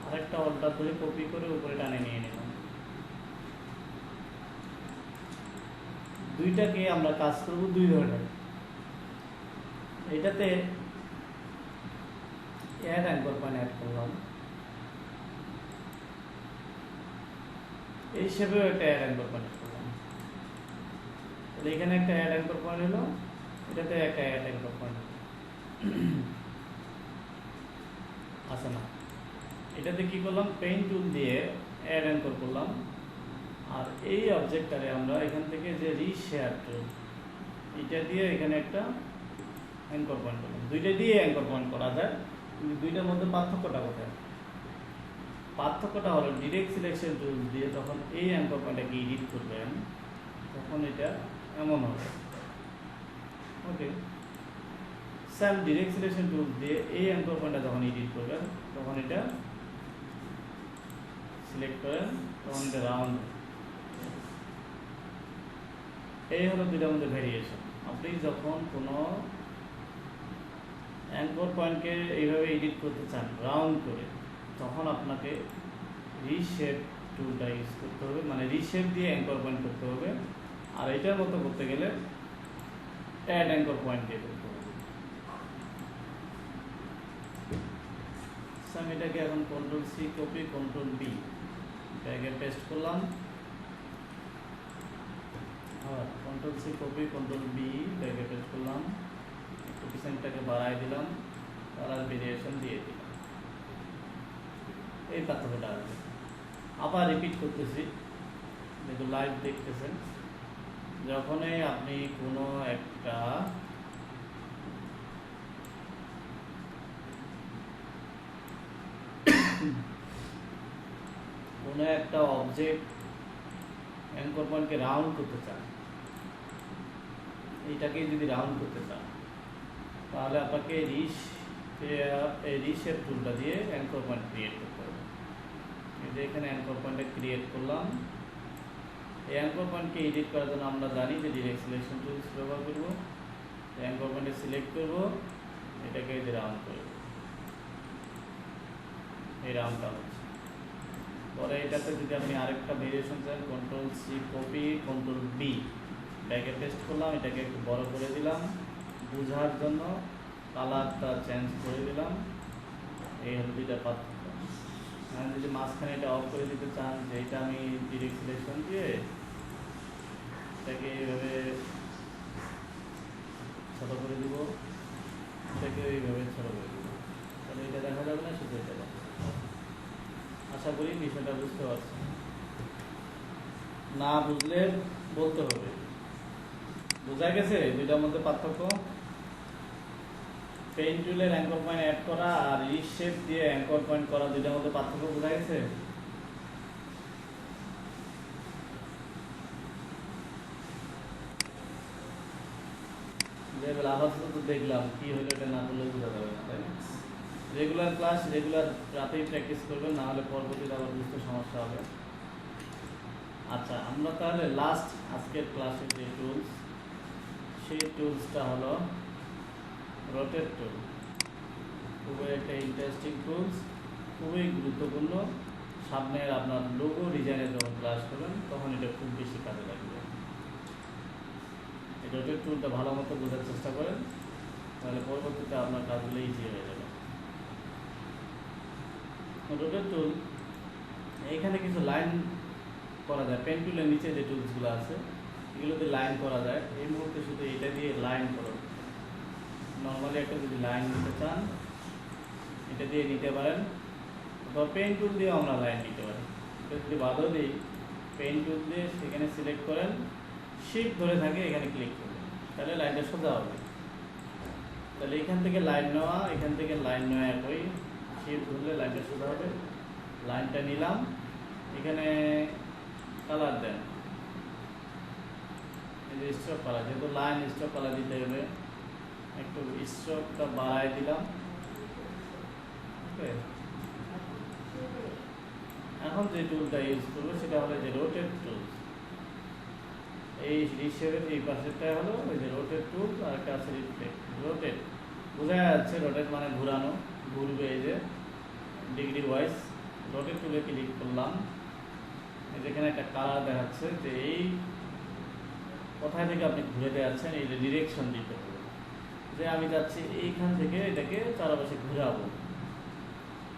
আরেকটা অল্টার ধরে কপি করে উপরে টানে নিয়ে নিলাম। দুইটাকে আমরা কাজ করব দুই ধরনের। এটাতে অ্যাড অ্যাঙ্কর পয়েন্ট অ্যাড করলাম, এই হিসেবেও একটা অ্যাড অ্যাঙ্কর পয়েন্ট করলাম। তাহলে এখানে একটা অ্যাড অ্যাঙ্কর পয়েন্ট হলো, এটাতে একটা অ্যাড অ্যাঙ্কর পয়েন্ট আছে না। এটাতে কি করলাম, পেইন্ট টুল দিয়ে অ্যাড অ্যাঙ্কর করলাম, আর এই অবজেক্টটারে আমরা এখান থেকে যে রিশেয়ার টুল, এটা দিয়ে এখানে একটা অ্যাঙ্কর পয়েন্ট করলাম। দুইটা দিয়ে অ্যাঙ্কর পয়েন্ট করা যায়, কিন্তু দুইটার মধ্যে পার্থক্যটা কোথায়? পার্থক্যটা হলো ডিরেক্ট সিলেকশন টুল দিয়ে তখন এই অ্যাঙ্কর পয়েন্টটাকে এডিট করবেন, তখন এটা এমন হবে। ওকে, সেম ডিরেক্ট সিলেকশন টুল দিয়ে এই অ্যাঙ্কর পয়েন্টটা যখন এডিট করবেন তখন এটা সিলেক্ট করেন, তখন এটা রাউন্ড। এই হলো দুইটার মধ্যে ভেরিয়েশন। আপনি যখন কোনো অ্যাঙ্কর পয়েন্টকে এইভাবে এডিট করতে চান রাউন্ড করে, তখন আপনাকে রিশেপ টুলটা ইউজ করতে হবে, মানে রিশেপ দিয়ে অ্যাঙ্কর পয়েন্ট করতে হবে। আর এটার মতো করতে গেলে অ্যাড অ্যাঙ্কর পয়েন্ট দিয়ে করতে হবে। আমি এটাকে এখন control C copy, control B ব্যাগে পেস্ট করলাম। আর control C copy, control B ব্যাগে পেস্ট করলাম। একটু পিছনটাকে বাড়াই দিলাম, কালার ভেরিয়েশন দিয়ে দিলাম। এই পার্থক্যটা আসবে। আবার রিপিট করতেছি, যেহেতু লাইভ দেখতেছেন। যখনই আপনি কোনো একটা অবজেক্ট অ্যাঙ্কর পয়েন্টকে রাউন্ড করতে চান, এইটাকে যদি রাউন্ড করতে চান, তাহলে আপনাকে রিশেপ টুলটা দিয়ে অ্যাঙ্কর পয়েন্ট ক্রিয়েট করতে হবে। এখানে অ্যাঙ্কর পয়েন্টটা ক্রিয়েট করলাম। এই অ্যাঙ্কর পয়েন্টকে এডিট করার জন্য আমরা জানি যে ডিরেক্ট সিলেকশন টুলস ব্যবহার করবো। অ্যাঙ্কর পয়েন্টে সিলেক্ট করবো, এটাকে রাউন্ড করবো। এই রাউন্ডটা হচ্ছে পরে এটাতে যদি আপনি আরেকটা ভেরিয়েশন চান, control C copy, control B ব্যাগে পেস্ট করলাম। এটাকে একটু বড় করে দিলাম বোঝার জন্য, কালারটা চেঞ্জ করে দিলাম। এই হলো দুইটা পার্থক্য। যদি মাঝখানে এটা অফ করে দিতে চান, যে এটা আমি ডিরেক্ট সিলেকশন দিয়ে এটাকে এইভাবে ছোট করে দিব, এটাকে এইভাবে ছোট করে দিব, তাহলে এটা দেখা যাবে না, শুধু এটা দেখা। আশা করি বিষয়টা বুঝতে পারছেন। না বুঝলে বলতে হবে। বোঝা গেছে দুইটার মধ্যে পার্থক্য? পেইন টুলের অ্যাঙ্কর পয়েন্ট অ্যাড করা আর রিশেপ দিয়ে অ্যাঙ্কর পয়েন্ট করা, দুইটার মধ্যে পার্থক্য বোঝা গেছে? আবার তো দেখলাম কি হলো, এটা না করলে বোঝা যাবে না, তাই না? রেগুলার ক্লাস রেগুলার রাতেই প্র্যাকটিস করবেন, না হলে পরবর্তীতে আবার বুঝতে সমস্যা হবে। আচ্ছা, আমরা তাহলে লাস্ট আজকের ক্লাসের যে টুলস, সেই টুলসটা হলো রোটেট টুল। খুবই একটা ইন্টারেস্টিং টুলস, খুবই গুরুত্বপূর্ণ। সামনের আপনার লোগো ডিজাইনের যখন ক্লাস করবেন তখন এটা খুব বেশি কাজে লাগবে। এই রোটেট টুলটা ভালো মতো বোঝার চেষ্টা করেন, তাহলে পরবর্তীতে আপনার কাজগুলো ইজি হয়ে যাবে। রোটেট টুল, এইখানে কিছু লাইন করা যায়। পেন টুলের নিচে যে টুলসগুলো আছে এগুলোতে লাইন করা যায়। এই মুহূর্তে শুধু এটা দিয়ে লাইন করো। নর্মালি একটা যদি লাইন নিতে চান এটা দিয়ে নিতে পারেন, অথবা পেন টুল দিয়ে আমরা লাইন নিতে পারি। এটা যদি বাদও দিই, পেন টুল দিয়ে সেখানে সিলেক্ট করেন, শিফট ধরে থাকে, এখানে ক্লিক করবেন, তাহলে লাইনটা সোজা হবে। তাহলে এখান থেকে লাইন নেওয়া, এখান থেকে লাইন নেওয়া একই, শিফট ধরলে লাইনটা সোজা হবে। লাইনটা নিলাম, এখানে কালার দেন, এই যে স্ট্রোক কালার, যেহেতু লাইন স্ট্রোক কালার দিতে হবে, একটু স্ট্রোকটা বাড়াই দিলাম। ওকে, এখন যে টুলটা ইউজ করবো সেটা হলো যে রোটেট টুল। এই রিশেপের এই পাশেরটা হলো ওই যে রোটেট টুল, আর একটা আছে রিফ্লেক্ট। রোটেট বোঝা যাচ্ছে, রোটেট মানে ঘুরানো, ঘুরবে এই যে ডিগ্রি ওয়াইজ। রোটেট টুলে ক্লিক করলাম, যেখানে একটা কালার দেখাচ্ছে যে এই কোথায় থেকে আপনি ঘুরে যাচ্ছেন, এই যে ডিরেকশন দিতে হবে, যে আমি যাচ্ছি এইখান থেকে এটাকে চারপাশে ঘুরাবো।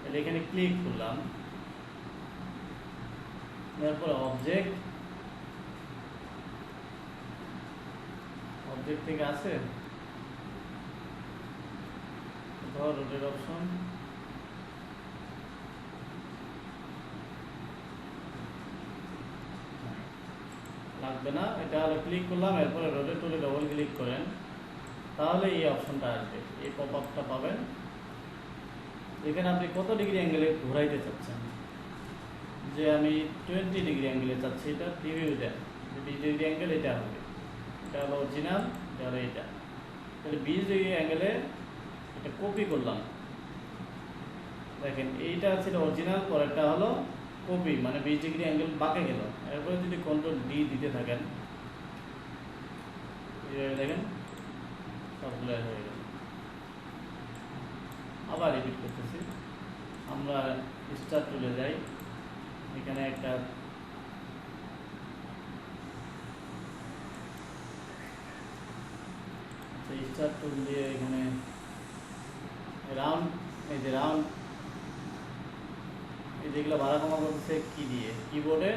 তাহলে এখানে ক্লিক করলাম, তারপর অবজেক্ট থেকে আছে ধর রোটেট অপশন, লাগবে না, এটা হলো ক্লিক করলাম। এরপরে রোটেট টুলে ডবল ক্লিক করেন, তাহলে এই অপশনটা আসবে, এই পপ আপটা পাবেন, এখানে আপনি কত ডিগ্রি অ্যাঙ্গেলে ঘোরাইতে চাচ্ছেন। যে আমি 20 ডিগ্রি অ্যাঙ্গেলে চাচ্ছি, এটা প্রিভিউ দেন, 20 ডিগ্রি অ্যাঙ্গেল এটা হবে, এটা হলো অরিজিনাল, এটা হলো এটা। তাহলে 20 ডিগ্রি অ্যাঙ্গেলে এটা কপি করলাম। দেখেন এইটা ছিল অরিজিনাল, পরেরটা হলো কপি, মানে 20 ডিগ্রি অ্যাঙ্গেল বাঁকে গেল। এরপরে যদি কন্ট্রোল ডি দিতে থাকেন, এইভাবে দেখেন সবগুলো হয়ে গেল। আবার রিপিট করতেছি, আমরা স্টার টুলে যাই, এখানে একটা স্টার টুল দিয়ে এখানে রাউন্ড, এই যে রাউন্ড, এই যেগুলো ভাড়া কমা করতেছে কি দিয়ে, কিবোর্ডে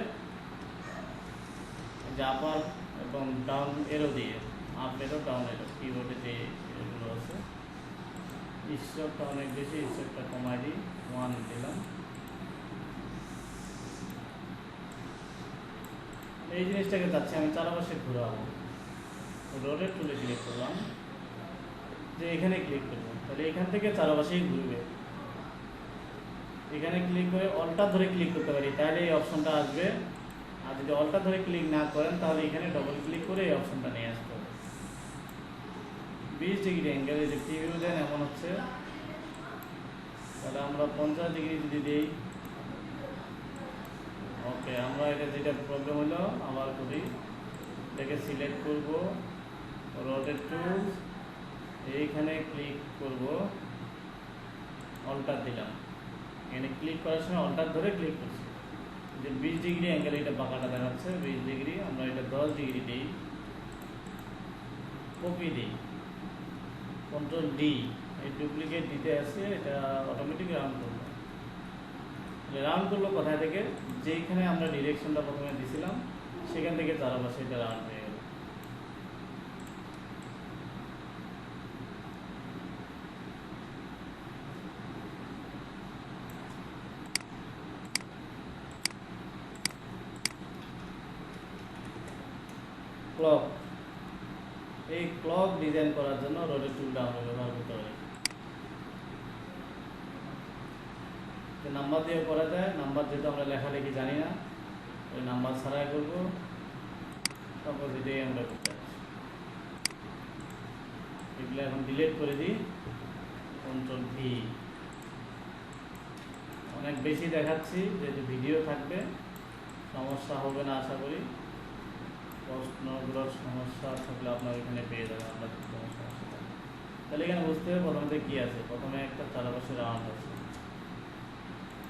যে আপার এবং ডাউন এরো দিয়ে, আপ এরো ডাউন এরো, কিবোর্ডে যে এগুলো আছে। স্ট্রোকটা অনেক বেশি, স্ট্রোকটা কমাই দিই, 1 দিলাম। এই জিনিসটাকে যাচ্ছে আমি চারপাশে ঘুরাবো, রোডের টুলে ক্লিক করলাম, যে এখানে ক্লিক করবো, তাহলে এখান থেকে চারপাশেই ঘুরবে। এখানে ক্লিক করে অল্টা ধরে ক্লিক করতে পারি, তাহলে এই অপশনটা আসবে। আর যদি অল্টা ধরে ক্লিক না করেন, তাহলে এখানে ডবল ক্লিক করে এই অপশনটা নিয়ে আসতে হবে। 20 ডিগ্রি অ্যাঙ্গেল, যে প্রিভিউ দেন এমন হচ্ছে, তাহলে আমরা 50 ডিগ্রি যদি দিই, ওকে। আমরা এটা যেটা প্রবলেম হলো আবার করি, এটাকে সিলেক্ট করব, রোটেট টুলস, এইখানে ক্লিক করব, অল্টার দিলাম। এখানে ক্লিক করার সময় অল্টার ধরে ক্লিক করছি, যে 20 ডিগ্রি অ্যাঙ্গেল এটা বাঁকাটা দেখাচ্ছে 20 ডিগ্রি। আমরা এটা 10 ডিগ্রি দিই, কপি দিই, কন্ট্রোল ডি, এই ডুপ্লিকেট দিতে আসছে, এটা অটোমেটিক রাউন্ড করবো। রাউন্ড করলো কোথায় থেকে, যেইখানে আমরা ডিরেকশনটা প্রথমে দিছিলাম সেখান থেকে চারপাশে এটা রাউন্ড হয়ে গেল। ক্লক, এই ক্লক ডিজাইন করার জন্য রোডের টুলটা আমরা ব্যবহার করতে পারি। নাম্বার দিয়ে করা যায়, নাম্বার যেহেতু আমরা লেখালেখি জানি না, ওই নাম্বার ছাড়াই করবো, তারপর এটাই আমরা করতে পারি। এগুলো এখন ডিলিট করে দিই, কন্ট্রোল ভি। অনেক বেশি দেখাচ্ছি, যেহেতু ভিডিও থাকবে, সমস্যা হবে না আশা করি। প্রশ্নগুলোর সমস্যা থাকলে আপনার এখানে পেয়ে যাবেন, আপনার কোনো সমস্যা থাকবে। তাহলে এখানে বুঝতে হবে প্রথমে কি আছে, প্রথমে একটা চারপাশে রাউন্ড আছে,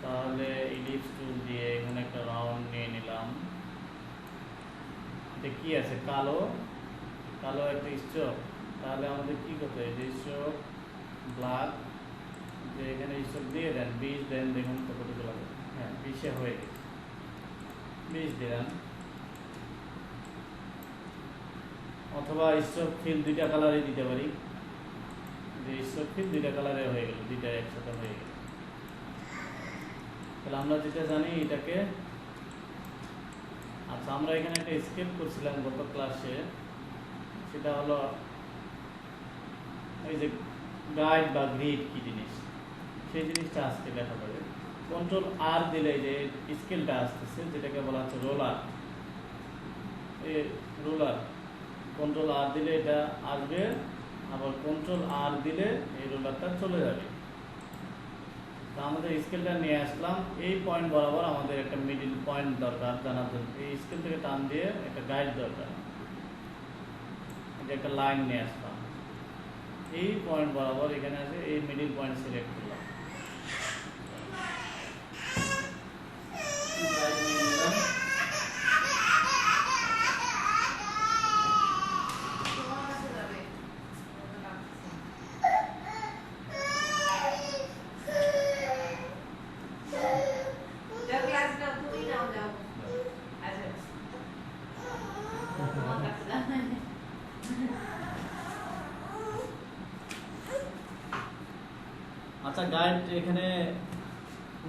তাহলে ইলিপস টুল দিয়ে এখানে একটা রাউন্ড নিয়ে নিলাম। এটা কি আছে, কালো কালো একটা স্ট্রোক, তাহলে আমাদের কি করতে হবে, যে স্ট্রোক ব্ল্যাক, যে এখানে স্ট্রোক দিয়ে দেন 20 দেন, দেখুন কতটুকু লাগে, হ্যাঁ 20 হয়ে গেছে, 20 দিলাম। অথবা স্ট্রোক ফিল দুইটা কালারে দিতে পারি, যে স্ট্রোক ফিল দুইটা কালারে হয়ে গেল, দুইটা একসাথে হয়ে গেল। তাহলে আমরা যেটা জানি এটাকে, আচ্ছা আমরা এখানে একটা স্কেপ করছিলাম গত ক্লাসে, সেটা হলো এই যে গাইড বা গ্রিড কি জিনিস, সেই জিনিসটা আজকে দেখা যাবে। কন্ট্রোল আর দিলে যে স্কেলটা আসতেছে, যেটাকে বলা হচ্ছে রোলার, এই রোলার কন্ট্রোল আর দিলে এটা আসবে, আবার কন্ট্রোল আর দিলে এই রোলারটা চলে যাবে। তা আমাদের স্কেলটা নিয়ে আসলাম, এই পয়েন্ট বরাবর আমাদের একটা মিডিল পয়েন্ট দরকার জানার জন্য, এই স্কেল থেকে টান দিয়ে একটা গাইড দরকার, একটা লাইন নিয়ে আসলাম, এই পয়েন্ট বরাবর এখানে আছে, এই মিডিল পয়েন্ট সিলেক্ট করলাম। আচ্ছা গাইড এখানে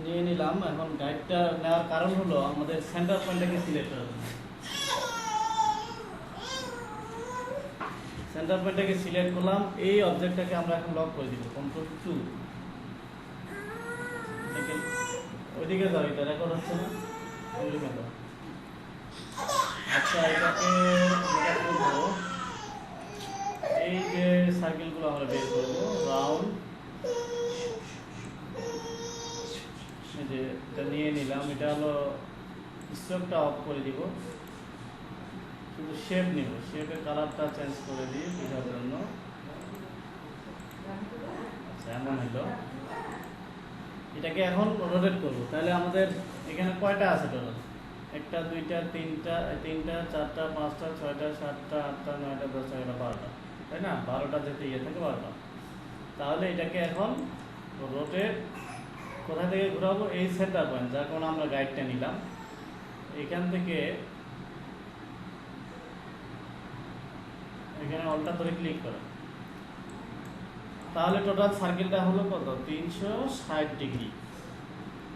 নিয়ে নিলাম। এখন গাইডটা নেওয়ার কারণ হলো আমাদের সেন্টার পয়েন্টটাকে সিলেক্ট করা, সেন্টার পয়েন্টটাকে সিলেক্ট করলাম। এই অবজেক্টটাকে আমরা এখন লক করে দিব, কন্ট্রোল 2। ওইদিকে যাও, এটা রেকর্ড হচ্ছে না, আচ্ছা এটাকে করবো, এই যে সার্কেলগুলো আমরা বের করবো, রাউন্ড যে এটা নিয়ে নিলাম, এটা হলো স্ট্রোকটা অফ করে দিব, শুধু শেপ নিব, শেপের কালারটা চেঞ্জ করে দিই বোঝার জন্য। আচ্ছা এমন হলো, এটাকে এখন রোটেট করবো। তাহলে আমাদের এখানে কয়টা আছে টোটাল? 1 2 3 3 4 5 6 7 8 9 10 11 12টা, তাই না? 12টা যেতে ইয়ে থাকে 12টা। তাহলে এটাকে এখন রোটেট কোথা থেকে ঘোরাবো? এই সেন্টার পয়েন্ট, যার কারণে আমরা গাইডটা নিলাম, এখান থেকে এখানে অলটা ধরে ক্লিক করো। তাহলে টোটাল সার্কেলটা হলো কত? 360 ডিগ্রি।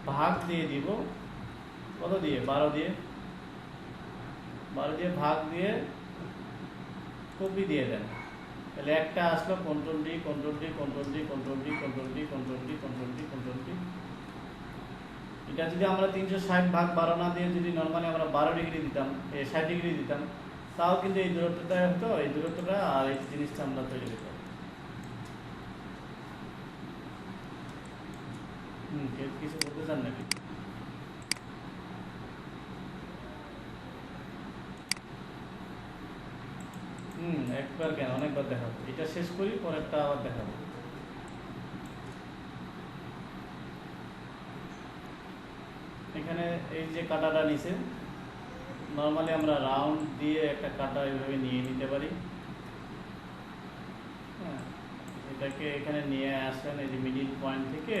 ভাগ দিয়ে দিব কত দিয়ে? 12 দিয়ে। 12 দিয়ে ভাগ দিয়ে কপি দিয়ে দেন। তাহলে একটা আসলো, control D control D control D control D control D control D control D control D. এটা যদি আমরা 360 ভাগ 12 না দিয়ে যদি নর্মালি আমরা 12 ডিগ্রি দিতাম, 60 ডিগ্রি দিতাম, তাও কিন্তু এই দূরত্বটা হতো, এই দূরত্বটা আর এই জিনিসটা আমরা তৈরি করতাম। কিছু বলতে চান নাকি? একবার কেন, অনেকবার দেখাবো। এটা শেষ করি, পরেরটা আবার দেখাবো। এখানে এই যে কাটাটা নিচে, নর্মালি আমরা রাউন্ড দিয়ে একটা কাটা এইভাবে নিয়ে নিতে পারি। হ্যাঁ, এটাকে এখানে নিয়ে আসেন, এই যে মিডিল পয়েন্ট থেকে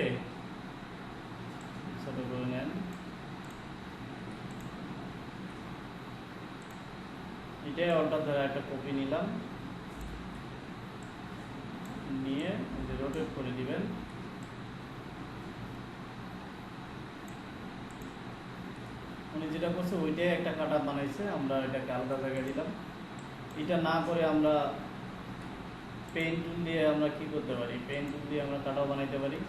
ছোট করে নেন। এটাই অল্টার দ্বারা একটা কপি নিলাম, নিয়ে রোটেট করে দিবেন। উনি যেটা করছে ওইটাই একটা কাটা বানাইছে, আমরা এটাকে আলাদা জায়গায় দিলাম। এটা না করে আমরা পেন টুল দিয়ে আমরা কি করতে পারি? পেন টুল দিয়ে আমরা কাটাও বানাইতে পারি।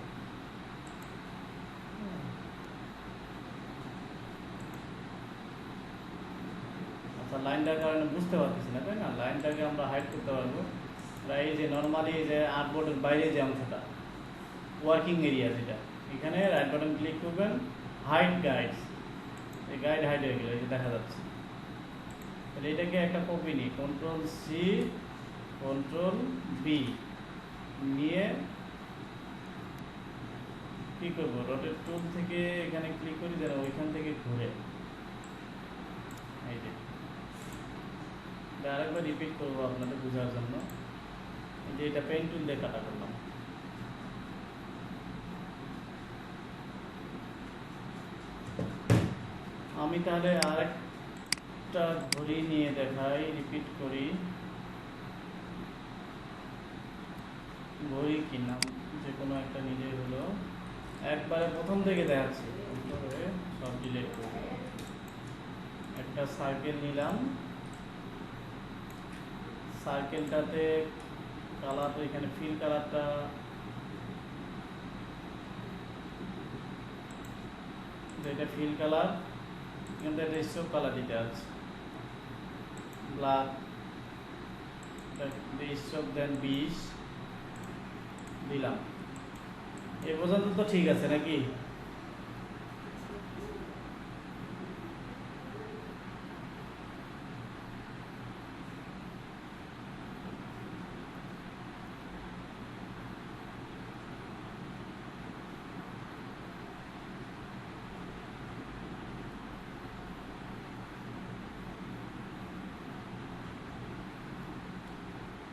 আচ্ছা, লাইনটার কারণে বুঝতে পারতেছি না, তাই না? লাইনটাকে আমরা হাইড করতে পারবো। এই যে নর্মালি যে আর্টবোর্ডের বাইরে যে অংশটা, ওয়ার্কিং এরিয়া, যেটা এখানে রাইট বাটন ক্লিক করবেন, হাইড গাইডস, এই গাইড হাইড হয়ে গেলে এটা দেখা যাচ্ছে। তাহলে এটাকে একটা কপি নিই, কন্ট্রোল সি কন্ট্রোল বি নিয়ে কি করবো? রোটেট টুল থেকে এখানে ক্লিক করি, যেন ওইখান থেকে ঘুরে। এই যে আরেকবার রিপিট করবো আপনাদের বোঝার জন্য, যে এটা পেন টুল দিয়ে কাটা করলাম। আমি তাহলে আরেকটা ঘড়ি নিয়ে দেখাই, রিপিট করি। ঘড়ি কি নাম, যে কোনো একটা নিজে হলো, একবারে প্রথম থেকে দেখাচ্ছি, সব ডিলিট করি। একটা সার্কেল নিলাম, সার্কেলটাতে কালার, তো এখানে ফিল কালারটা এটা ফিল কালার, কিন্তু এটা স্ট্রোক কালার দিতে আছে ব্ল্যাক, স্ট্রোক দেন 20 দিলাম। এ পর্যন্ত তো ঠিক আছে নাকি?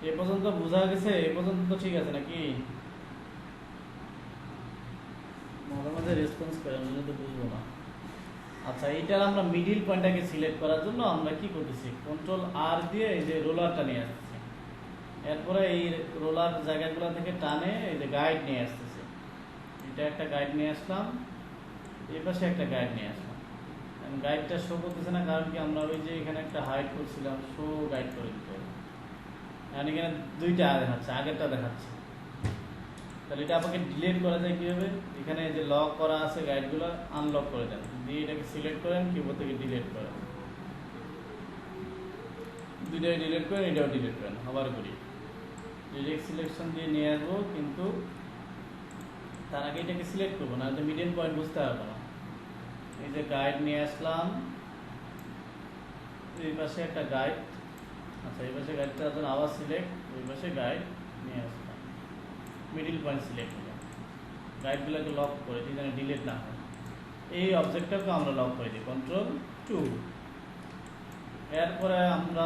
এ পর্যন্ত বোঝা গেছে? এ পর্যন্ত তো ঠিক আছে নাকি? মাঝে মাঝে রেসপন্স করে, আমি তো বুঝবো না। আচ্ছা, এইটার আমরা মিডিল পয়েন্টটাকে সিলেক্ট করার জন্য আমরা কি করতেছি? কন্ট্রোল আর দিয়ে এই যে রোলারটা নিয়ে আসতেছি, এরপরে এই রোলার জায়গাগুলো থেকে টানে এই যে গাইড নিয়ে আসতেছি। এটা একটা গাইড নিয়ে আসলাম, এই পাশে একটা গাইড নিয়ে আসলাম। গাইডটা শো করতেছে না, কারণ কি? আমরা ওই যে এখানে একটা হাইড করছিলাম, শো গাইড করে দিতে হবে। এখানে দুইটা দেখাচ্ছে, আগেরটা দেখাচ্ছে। তাহলে এটা আপনাকে ডিলিট করা যায় কীভাবে? এখানে যে লক করা আছে গাইডগুলো, আনলক করে দেন, দিয়ে এটাকে সিলেক্ট করেন, কিবোর্ড থেকে ডিলিট করেন, দুইটাই ডিলিট করেন, এটাও ডিলিট করেন। আবার করি, ডিরেক্ট সিলেকশন দিয়ে নিয়ে আসবো, কিন্তু তার আগে এটাকে সিলেক্ট করবো না, মিডিয়ান পয়েন্ট বুঝতে পারবো না। এই যে গাইড নিয়ে আসলাম, এই পাশে একটা গাইড, আচ্ছা এই পাশে গাইডটা যখন আবার সিলেক্ট, ওই পাশে গাইড নিয়ে আসলাম, মিডিল পয়েন্ট সিলেক্ট হলো, গাইডগুলোকে লক করে দিই যেন ডিলিট না হয়। এই অবজেক্টটাকে আমরা লক করে দিই Ctrl+2। এরপরে আমরা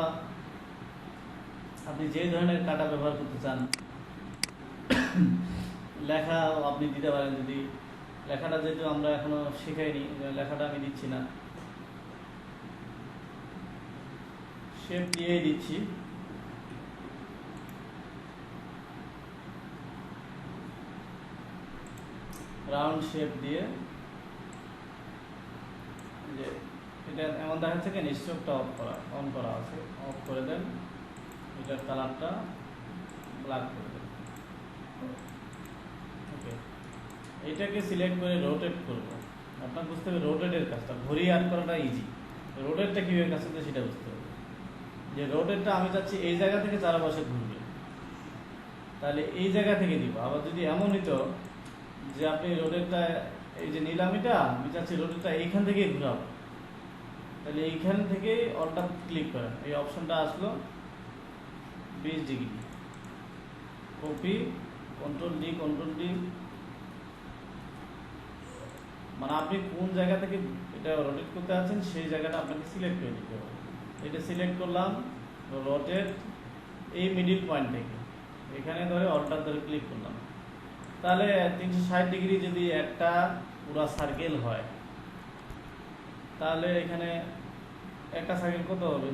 আপনি যে ধরনের কাটা ব্যবহার করতে চান, লেখা আপনি দিতে পারেন। যদি লেখাটা যেহেতু আমরা এখনো শিখাইনি, লেখাটা আমি দিচ্ছি না, শেপ দিয়েই দিচ্ছি। রাউন্ড শেপ দিয়ে, যে এটা এমন দেখাচ্ছে কেন, স্ট্রোকটা অন করা আছে, অফ করে দেন, এটার কালারটা ব্ল্যাক করে দেন। ওকে, এইটাকে সিলেক্ট করে রোটেট করব। আপনার বুঝতে হবে রোটেটের কাজটা, ঘড়ি অ্যাড করাটা ইজি, রোটেটটা কীভাবে কাজ করতে সেটা বুঝতে হবে। যে রোটেটটা আমি চাচ্ছি এই জায়গা থেকে চারপাশে ঘুরবে, তাহলে এই জায়গা থেকে দিব। আবার যদি এমন হইতো যে আপনি রোটেটটা, এই যে নিলামিটা আমি চাচ্ছি রোটেটটা এইখান থেকেই ঘুরাবো, তাহলে এইখান থেকে অলটা ক্লিক করেন, এই অপশনটা আসলো 20 ডিগ্রি, কপি, Ctrl+D, মানে আপনি কোন জায়গা থেকে এটা রোটেট করতে আছেন সেই জায়গাটা আপনাকে সিলেক্ট করে দিতে হবে। এটা সিলেক্ট করলাম, রোটেট এই মিডিল পয়েন্ট থেকে এখানে ধরে অলটার ধরে ক্লিক করলাম, তাহলে 360 ডিগ্রি যদি একটা পুরো সার্কেল হয়, তাহলে এখানে একটা সার্কেল কত হবে,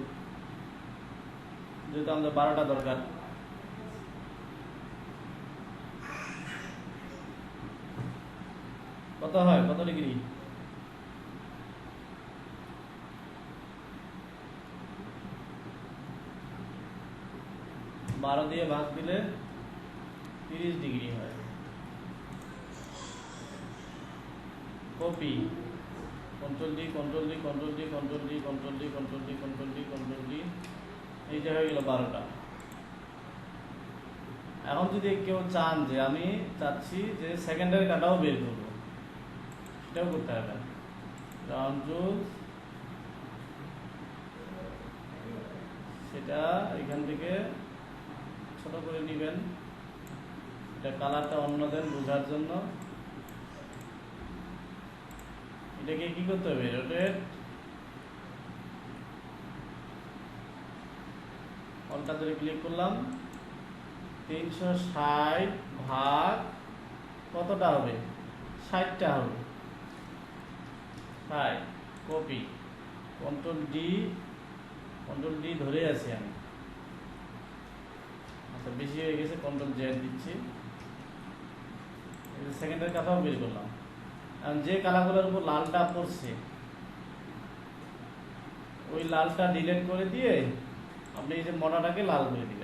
যেহেতু আমাদের 12টা দরকার, কত হয়, কত ডিগ্রি, 12 দিয়ে ভাগ দিলে 30 ডিগ্রি হয়। কপি, Ctrl+D, এই যে হয়ে গেল 12টা। এখন যদি কেউ চান যে আমি চাচ্ছি যে সেকেন্ডের কাটাও বের করবো, সেটাও করতে হবে। রাউন্ড রুল, সেটা এখান থেকে ছোট করে নেবেন, এটা কালারটা অন্য দেন বোঝার জন্য। এটাকে কি করতে হবে, রোটেট, অলটা ধরে ক্লিক করলাম, 360 ভাগ কতটা হবে, 60টা হবে, 60, কপি, Ctrl+D ধরে আছি আমি, আচ্ছা বেশি হয়ে গেছে, Ctrl+Z দিচ্ছি, সেকেন্ডের কাটাও বের করলাম। কারণ যে কালারগুলোর উপর লালটা পড়ছে ওই লালটা ডিলিট করে দিয়ে আপনি এই যে মোটাটাকে লাল করে দিবেন।